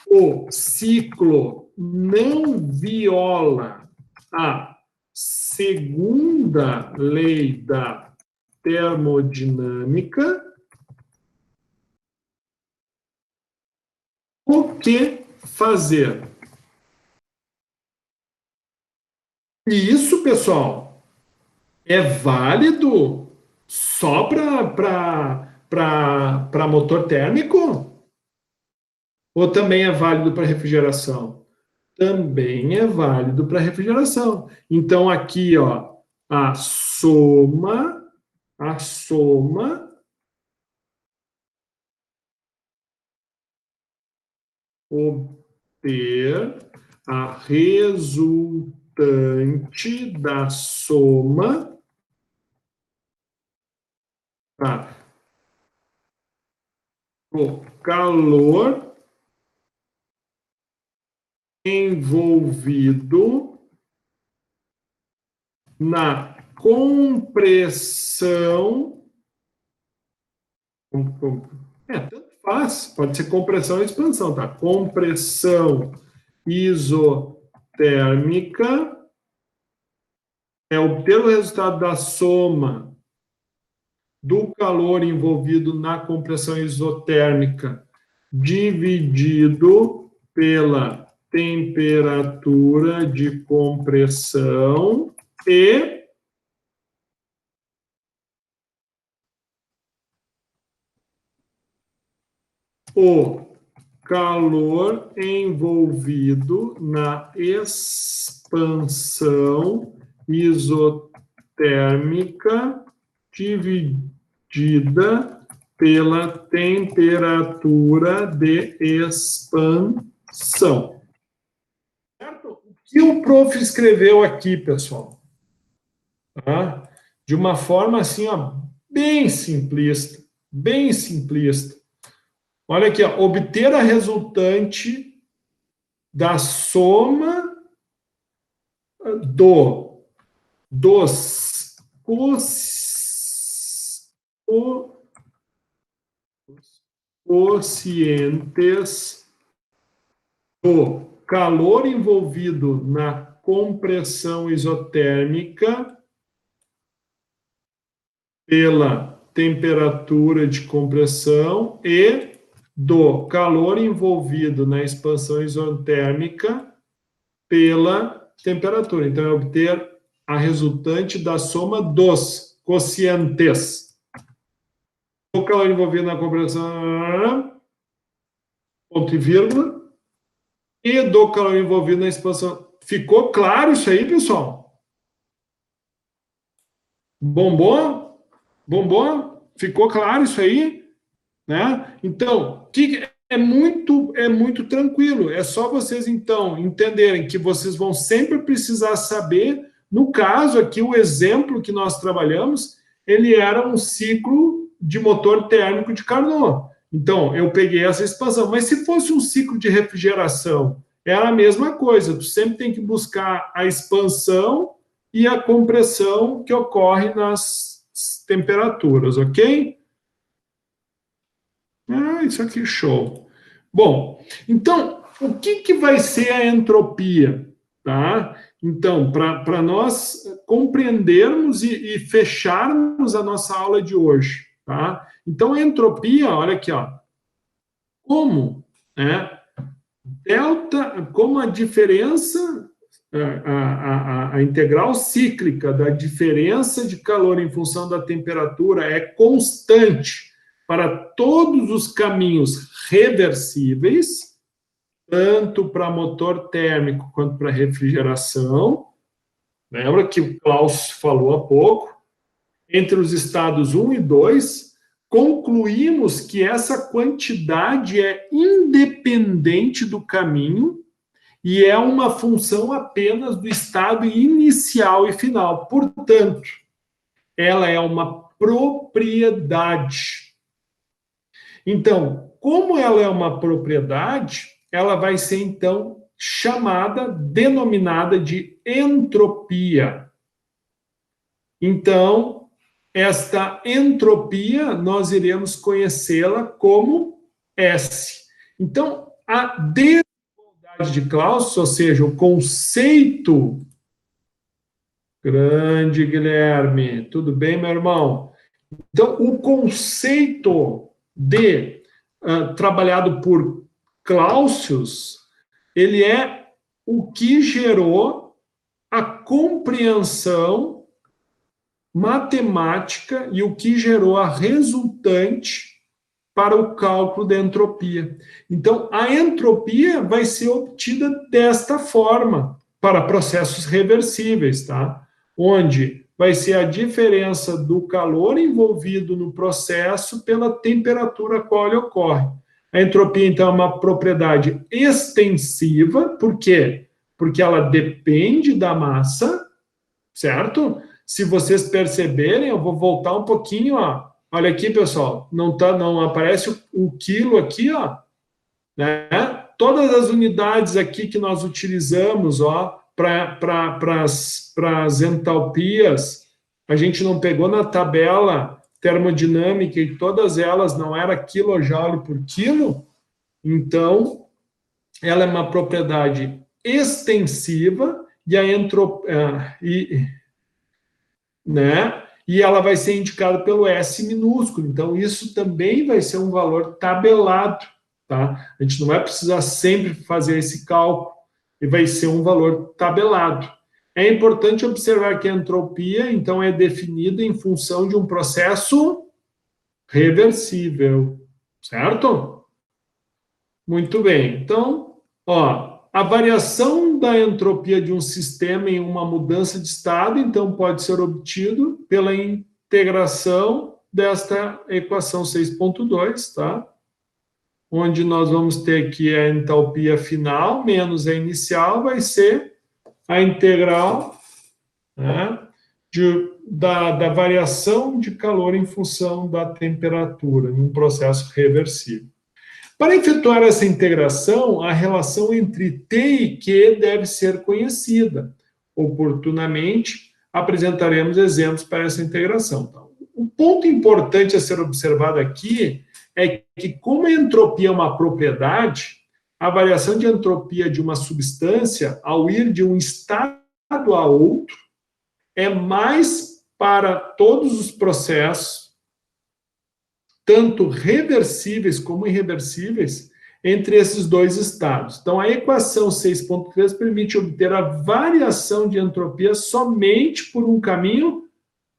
Speaker 1: o ciclo não viola a segunda lei da termodinâmica, o que fazer? E isso, pessoal, é válido só para motor térmico? Ou também é válido para refrigeração? Também é válido para refrigeração. Então, aqui, ó, a soma obter a resultante da soma Tá. O calor envolvido na compressão. Tanto faz, pode ser compressão e expansão, tá? Compressão isotérmica é obter o resultado da soma do calor envolvido na compressão isotérmica dividido pela temperatura de compressão e o calor envolvido na expansão isotérmica dividida pela temperatura de expansão. Certo? O que o prof escreveu aqui, pessoal? Tá? De uma forma assim, ó, bem simplista, bem simplista. Olha aqui, ó, obter a resultante da soma dos quocientes do calor envolvido na compressão isotérmica pela temperatura de compressão e do calor envolvido na expansão isotérmica pela temperatura. Então, é obter a resultante da soma dos quocientes do calor envolvido na compressão, ponto e vírgula, e do calor envolvido na expansão. Ficou claro isso aí, pessoal? Bombom? Bombom? Ficou claro isso aí? Né? Então, é muito tranquilo. É só vocês, então, entenderem que vocês vão sempre precisar saber. No caso aqui, o exemplo que nós trabalhamos, ele era um ciclo de motor térmico de Carnot. Então, eu peguei essa expansão. Mas se fosse um ciclo de refrigeração, era a mesma coisa. Tu sempre tem que buscar a expansão e a compressão que ocorre nas temperaturas, ok? Isso aqui, show. Bom, então, o que vai ser a entropia? Tá? Então, para nós compreendermos e fecharmos a nossa aula de hoje, tá? Então, a entropia, olha aqui, ó, como a diferença, a integral cíclica da diferença de calor em função da temperatura é constante para todos os caminhos reversíveis, tanto para motor térmico quanto para refrigeração. Lembra que o Klaus falou há pouco? Entre os estados 1 e 2, concluímos que essa quantidade é independente do caminho e é uma função apenas do estado inicial e final. Portanto, ela é uma propriedade. Então, como ela é uma propriedade, ela vai ser, então, denominada de entropia. Então, esta entropia, nós iremos conhecê-la como S. Então, a desigualdade de Clausius, ou seja, o conceito... Grande Guilherme, tudo bem, meu irmão? Então, o conceito trabalhado por Clausius, ele é o que gerou a compreensão matemática e o que gerou a resultante para o cálculo da entropia. Então, a entropia vai ser obtida desta forma para processos reversíveis, tá? Onde vai ser a diferença do calor envolvido no processo pela temperatura a qual ele ocorre. A entropia, então, é uma propriedade extensiva. Por quê? Porque ela depende da massa, certo? Se vocês perceberem, eu vou voltar um pouquinho, ó. olha aqui, pessoal, não aparece o quilo aqui, ó, né? Todas as unidades aqui que nós utilizamos, ó, para as entalpias, a gente não pegou na tabela termodinâmica e todas elas não era quilojoule por quilo, então ela é uma propriedade extensiva e a entropia, né? E ela vai ser indicada pelo S minúsculo. Então, isso também vai ser um valor tabelado, tá? A gente não vai precisar sempre fazer esse cálculo, e vai ser um valor tabelado. É importante observar que a entropia, então, é definida em função de um processo reversível, certo? Muito bem. Então, ó, a variação da entropia de um sistema em uma mudança de estado, então, pode ser obtido pela integração desta equação 6.2, tá? Onde nós vamos ter que a entalpia final menos a inicial vai ser a integral, né, da variação de calor em função da temperatura, em um processo reversível. Para efetuar essa integração, a relação entre T e Q deve ser conhecida. Oportunamente, apresentaremos exemplos para essa integração. Então, o ponto importante a ser observado aqui é que, como a entropia é uma propriedade, a variação de entropia de uma substância, ao ir de um estado a outro, é mais para todos os processos, tanto reversíveis como irreversíveis, entre esses dois estados. Então, a equação 6.3 permite obter a variação de entropia somente por um caminho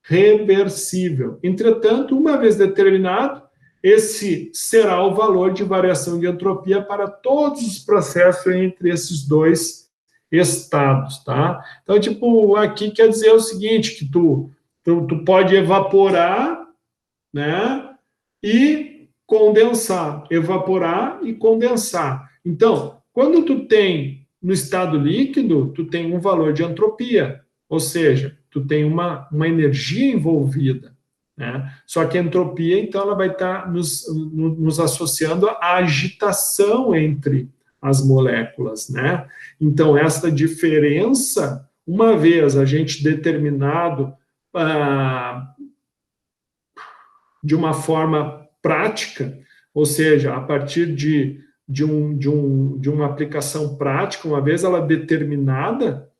Speaker 1: reversível. Entretanto, uma vez determinado, esse será o valor de variação de entropia para todos os processos entre esses dois estados, tá? Então, tipo, aqui quer dizer o seguinte, que tu pode evaporar, né, e condensar, evaporar e condensar. Então, quando tu tem no estado líquido, tu tem um valor de entropia, ou seja, tu tem uma energia envolvida, né? Só que a entropia, então, ela vai estar nos associando à agitação entre as moléculas, né? Então, essa diferença, uma vez a gente determinado de uma forma prática, ou seja, a partir de uma aplicação prática, uma vez ela determinada,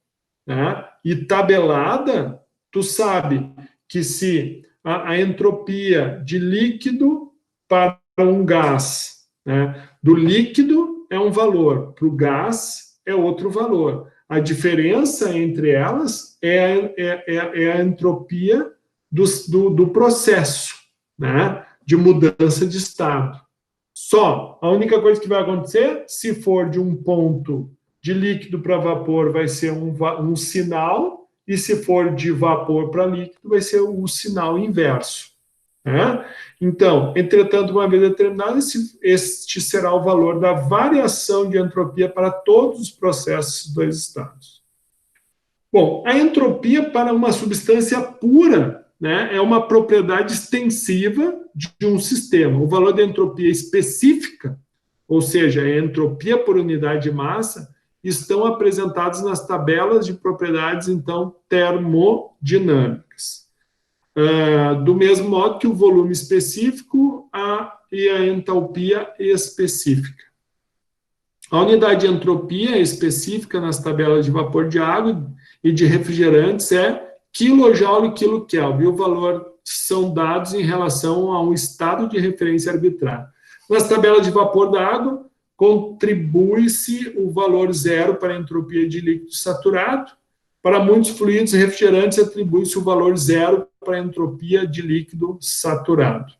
Speaker 1: né, e tabelada, tu sabe que se a entropia de líquido para um gás, né, do líquido é um valor, para o gás é outro valor. A diferença entre elas é a entropia do processo, né, de mudança de estado. Só, a única coisa que vai acontecer, se for de um ponto de líquido para vapor, vai ser um sinal, e se for de vapor para líquido, vai ser o sinal inverso, né? Então, entretanto, uma vez determinado, este será o valor da variação de entropia para todos os processos dos dois estados. Bom, a entropia para uma substância pura, né, é uma propriedade extensiva de um sistema. O valor da entropia específica, ou seja, a entropia por unidade de massa, estão apresentados nas tabelas de propriedades, então, termodinâmicas. Do mesmo modo que o volume específico e a entalpia específica. A unidade de entropia específica nas tabelas de vapor de água e de refrigerantes é quilojoule e quilokelvin. O valor são dados em relação a um estado de referência arbitrário. Nas tabelas de vapor da água, contribui-se o valor zero para a entropia de líquido saturado. Para muitos fluidos e refrigerantes, atribui-se o valor zero para a entropia de líquido saturado.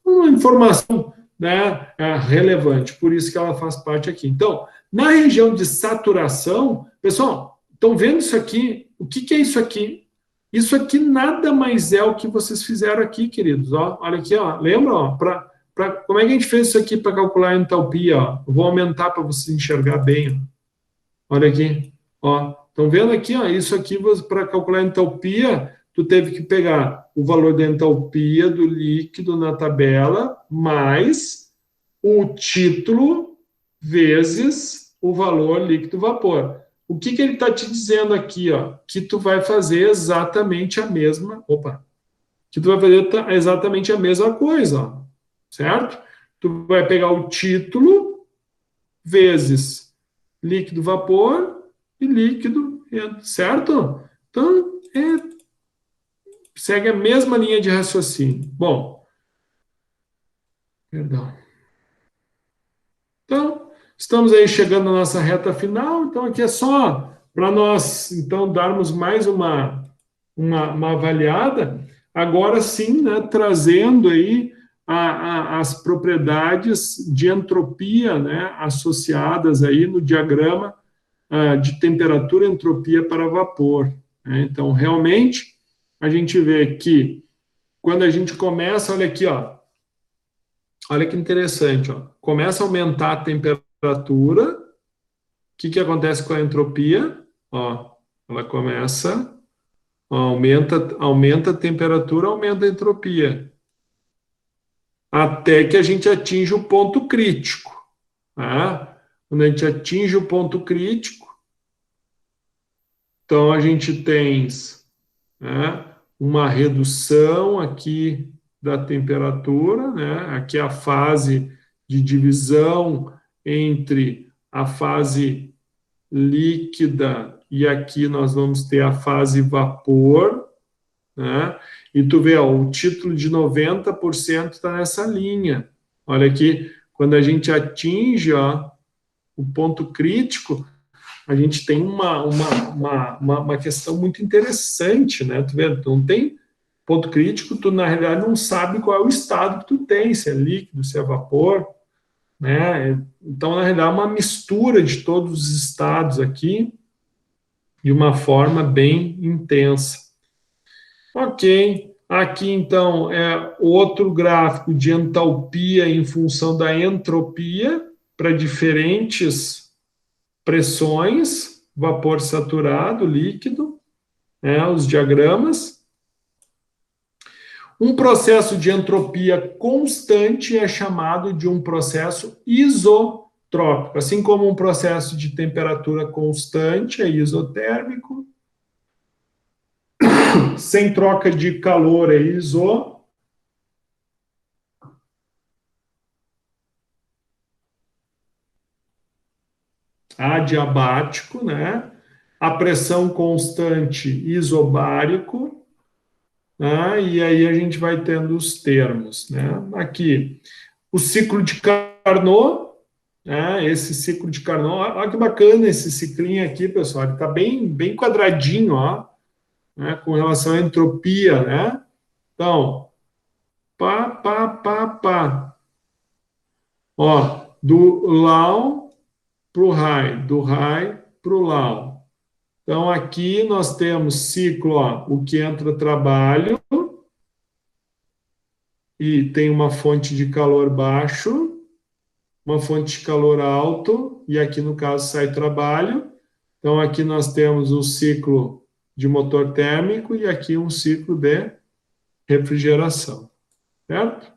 Speaker 1: Uma informação, né, relevante, por isso que ela faz parte aqui. Então, na região de saturação, pessoal, estão vendo isso aqui? O que é isso aqui? Isso aqui nada mais é o que vocês fizeram aqui, queridos. Ó, olha aqui, ó, lembra? Ó, como é que a gente fez isso aqui para calcular a entalpia? Ó? Eu vou aumentar para vocês enxergar bem. Ó. Olha aqui. Estão vendo aqui? Ó, isso aqui, para calcular a entalpia, tu teve que pegar o valor da entalpia do líquido na tabela, mais o título vezes o valor líquido-vapor. O que ele está te dizendo aqui? Ó? Que tu vai fazer exatamente a mesma... que tu vai fazer exatamente a mesma coisa, ó, certo? Tu vai pegar o título vezes líquido-vapor e líquido, certo? Então, segue a mesma linha de raciocínio. Bom, perdão. Então, estamos aí chegando na nossa reta final, então aqui é só para nós, então, darmos mais uma avaliada, agora sim, né, trazendo aí as propriedades de entropia, né, associadas aí no diagrama de temperatura e entropia para vapor. Né? Então, realmente, a gente vê que quando a gente começa, olha aqui, ó, olha que interessante, ó, começa a aumentar a temperatura, o que acontece com a entropia? Ó, ela começa... Aumenta a temperatura, aumenta a entropia. Até que a gente atinge o ponto crítico. Tá? Quando a gente atinge o ponto crítico, então a gente tem, né, uma redução aqui da temperatura, né? Aqui é a fase de divisão entre a fase líquida e aqui nós vamos ter a fase vapor, né? E tu vê, ó, o título de 90% está nessa linha. Olha aqui, quando a gente atinge, ó, o ponto crítico, a gente tem uma questão muito interessante, né? Tu vê, tu não tem ponto crítico, tu na realidade não sabe qual é o estado que tu tem, se é líquido, se é vapor, né? Então, na realidade, é uma mistura de todos os estados aqui de uma forma bem intensa. Ok, aqui então é outro gráfico de entalpia em função da entropia para diferentes pressões, vapor saturado, líquido, né, os diagramas. Um processo de entropia constante é chamado de um processo isotrópico, assim como um processo de temperatura constante é isotérmico, sem troca de calor é iso. Adiabático, né? A pressão constante isobárico, né? E aí a gente vai tendo os termos, né? Aqui, o ciclo de Carnot, né? Esse ciclo de Carnot, olha que bacana esse ciclinho aqui, pessoal, ele está bem quadradinho, ó, né? Com relação à entropia, né? Então, pá. Ó, do Low para o High, do High para o Low. Então, aqui nós temos ciclo, ó, o que entra trabalho, e tem uma fonte de calor baixo, uma fonte de calor alto, e aqui no caso sai trabalho. Então, aqui nós temos um ciclo de motor térmico e aqui um ciclo de refrigeração. Certo?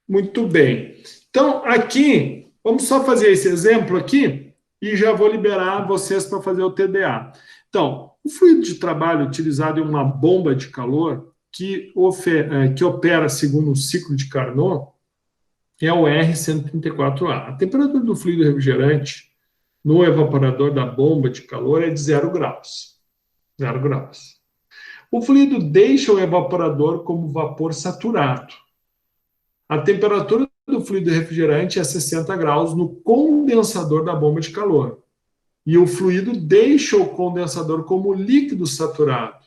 Speaker 1: Muito bem. Então, aqui, vamos só fazer esse exemplo aqui e já vou liberar vocês para fazer o TDA. Então, o fluido de trabalho utilizado em uma bomba de calor que opera segundo o ciclo de Carnot é o R134A. A temperatura do fluido refrigerante no evaporador da bomba de calor é de 0 graus. 0 graus. O fluido deixa o evaporador como vapor saturado. A temperatura do fluido refrigerante é 60 graus no condensador da bomba de calor. E o fluido deixa o condensador como líquido saturado.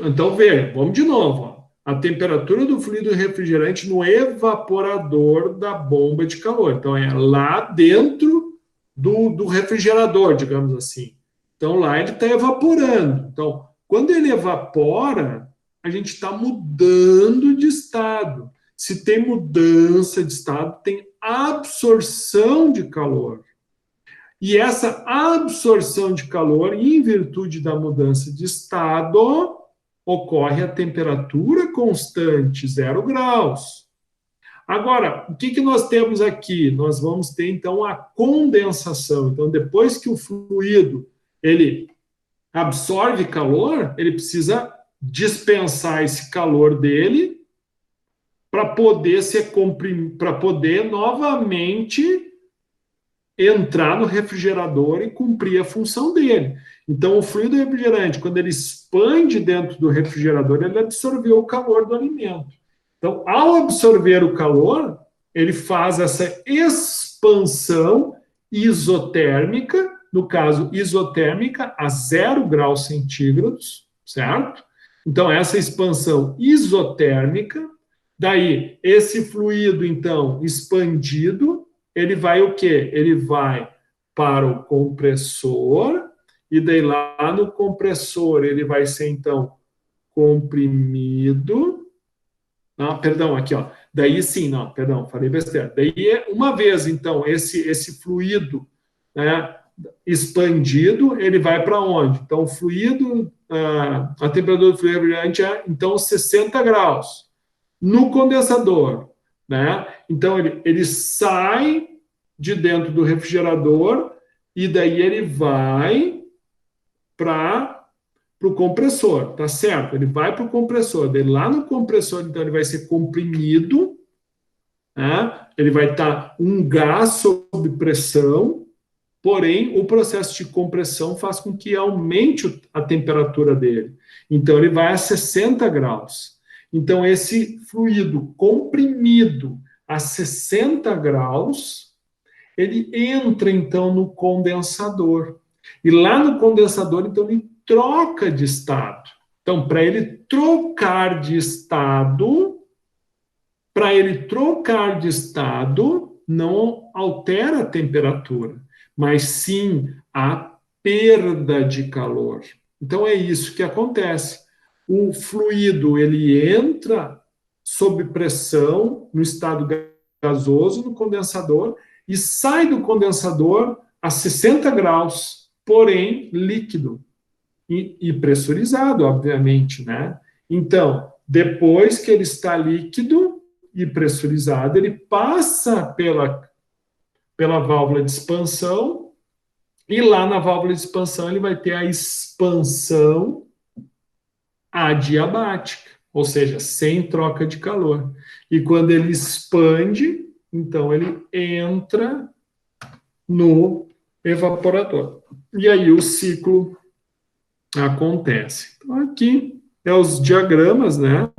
Speaker 1: Então, vamos de novo. Ó. A temperatura do fluido refrigerante no evaporador da bomba de calor. Então, é lá dentro do refrigerador, digamos assim. Então, lá ele está evaporando. Então, quando ele evapora, a gente está mudando de estado. Se tem mudança de estado, tem absorção de calor. E essa absorção de calor, em virtude da mudança de estado, ocorre a temperatura constante, 0 graus. Agora, o que nós temos aqui? Nós vamos ter, então, a condensação. Então, depois que o fluido ele absorve calor, ele precisa dispensar esse calor dele para poder para poder novamente entrar no refrigerador e cumprir a função dele. Então, o fluido refrigerante, quando ele expande dentro do refrigerador, ele absorveu o calor do alimento. Então, ao absorver o calor, ele faz essa expansão isotérmica, no caso, isotérmica a 0 graus centígrados, certo? Então, essa expansão isotérmica, daí, esse fluido, então, expandido, ele vai o quê? Ele vai para o compressor, e daí lá no compressor ele vai ser, então, comprimido. Não, perdão, aqui, ó. Daí sim, não, perdão, falei besteira. Daí, uma vez, então, esse fluido, né, expandido, ele vai para onde? Então, o fluido, a temperatura do fluido refrigerante é, então, 60 graus. No condensador, né? Então, ele sai de dentro do refrigerador e daí ele vai para o compressor, tá certo? Ele vai para o compressor, daí lá no compressor, então, ele vai ser comprimido, né? Ele vai estar um gás sob pressão, porém, o processo de compressão faz com que aumente a temperatura dele. Então, ele vai a 60 graus. Então, esse fluido comprimido a 60 graus, ele entra, então, no condensador. E lá no condensador, então, ele troca de estado. Então, para ele trocar de estado, não altera a temperatura, mas sim a perda de calor. Então, é isso que acontece. O fluido, ele entra sob pressão, no estado gasoso, no condensador, e sai do condensador a 60 graus, porém líquido e pressurizado, obviamente, né? Então, depois que ele está líquido e pressurizado, ele passa pela válvula de expansão, e lá na válvula de expansão ele vai ter a expansão adiabática, ou seja, sem troca de calor. E quando ele expande, então ele entra no evaporador. E aí o ciclo acontece. Então, aqui é os diagramas, né?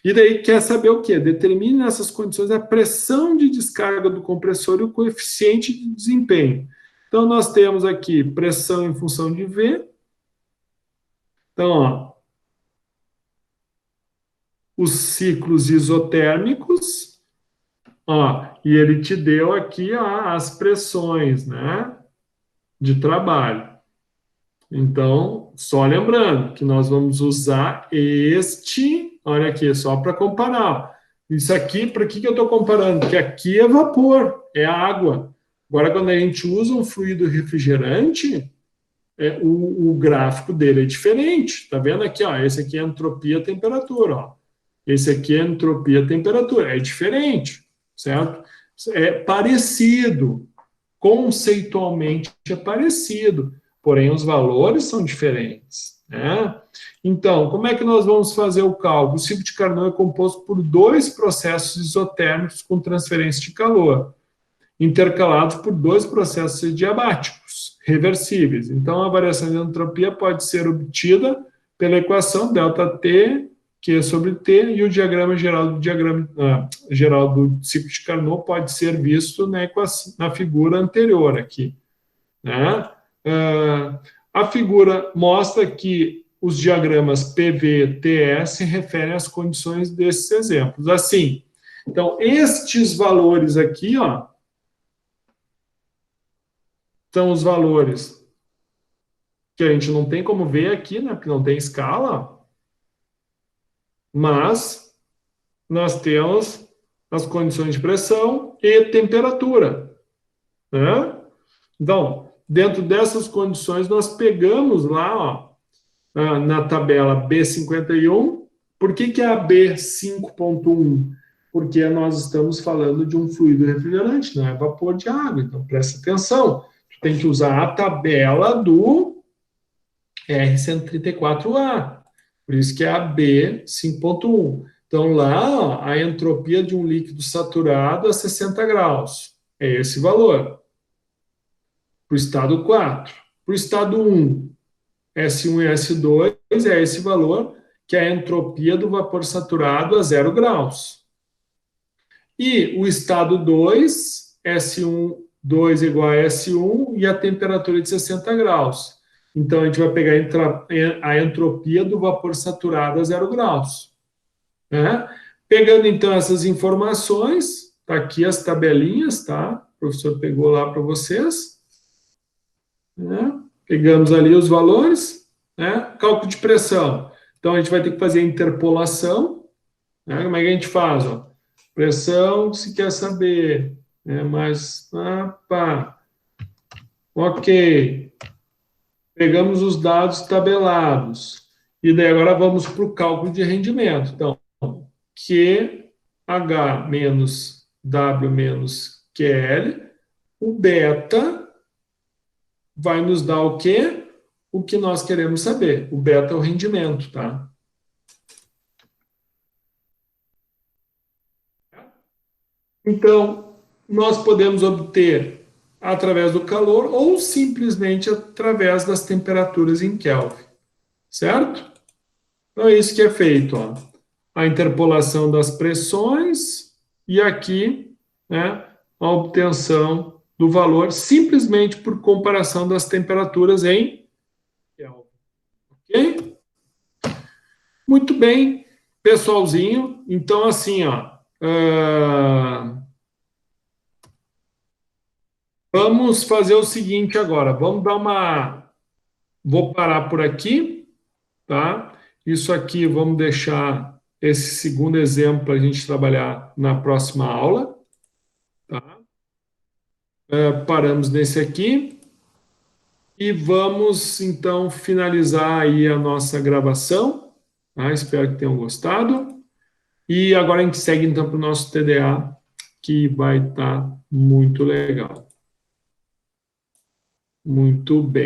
Speaker 1: E daí quer saber o quê? Determine nessas condições a pressão de descarga do compressor e o coeficiente de desempenho. Então, nós temos aqui pressão em função de V. Então, ó, os ciclos isotérmicos, ó, e ele te deu aqui as pressões, né, de trabalho. Então, só lembrando que nós vamos usar olha aqui, só para comparar. Isso aqui, para que eu estou comparando? Porque aqui é vapor, é água. Agora, quando a gente usa um fluido refrigerante, o gráfico dele é diferente. Está vendo aqui? Ó, esse aqui é entropia-temperatura. Ó. Esse aqui é entropia-temperatura. É diferente, certo? É parecido. Conceitualmente é parecido. Porém, os valores são diferentes, né? Então, como é que nós vamos fazer o cálculo? O ciclo de Carnot é composto por 2 processos isotérmicos com transferência de calor, intercalados por 2 processos adiabáticos, reversíveis. Então, a variação de entropia pode ser obtida pela equação ΔT, Q sobre T, e o diagrama geral do ciclo de Carnot pode ser visto na figura anterior aqui, né? A figura mostra que os diagramas PV, TS se referem às condições desses exemplos. Assim, então, estes valores aqui, ó, são os valores que a gente não tem como ver aqui, né, porque não tem escala, mas nós temos as condições de pressão e temperatura, né? Então, dentro dessas condições, nós pegamos lá, ó, na tabela B51. Por que é a B5.1? Porque nós estamos falando de um fluido refrigerante, não é vapor de água. Então, presta atenção. Tem que usar a tabela do R134A. Por isso que é a B5.1. Então, lá, ó, a entropia de um líquido saturado a 60 graus. É esse valor. Para o estado 4. Para o estado 1, S1 e S2, é esse valor, que é a entropia do vapor saturado a 0 graus. E o estado 2, S1, 2 igual a S1 e a temperatura de 60 graus. Então, a gente vai pegar a entropia do vapor saturado a 0 graus. Né? Pegando, então, essas informações, tá aqui as tabelinhas, tá? O professor pegou lá para vocês. Né? Pegamos ali os valores, né? Cálculo de pressão. Então, a gente vai ter que fazer a interpolação. Né? Como é que a gente faz? Ó? Pressão, se quer saber. Né? Mas, ok. Pegamos os dados tabelados. E daí agora vamos para o cálculo de rendimento. Então, QH menos W menos QL, o beta vai nos dar o quê? O que nós queremos saber. O beta é o rendimento, tá? Então, nós podemos obter através do calor ou simplesmente através das temperaturas em Kelvin, certo? Então, é isso que é feito, ó. A interpolação das pressões e aqui, né, a obtenção do valor simplesmente por comparação das temperaturas em Kelvin. Ok? Muito bem, pessoalzinho. Então, assim, ó, vamos fazer o seguinte agora. Vamos dar uma... Vou parar por aqui, tá? Isso aqui, vamos deixar esse segundo exemplo para a gente trabalhar na próxima aula. Tá? Paramos nesse aqui. E vamos, então, finalizar aí a nossa gravação. Tá? Espero que tenham gostado. E agora a gente segue, então, para o nosso TDA, que vai estar muito legal. Muito bem.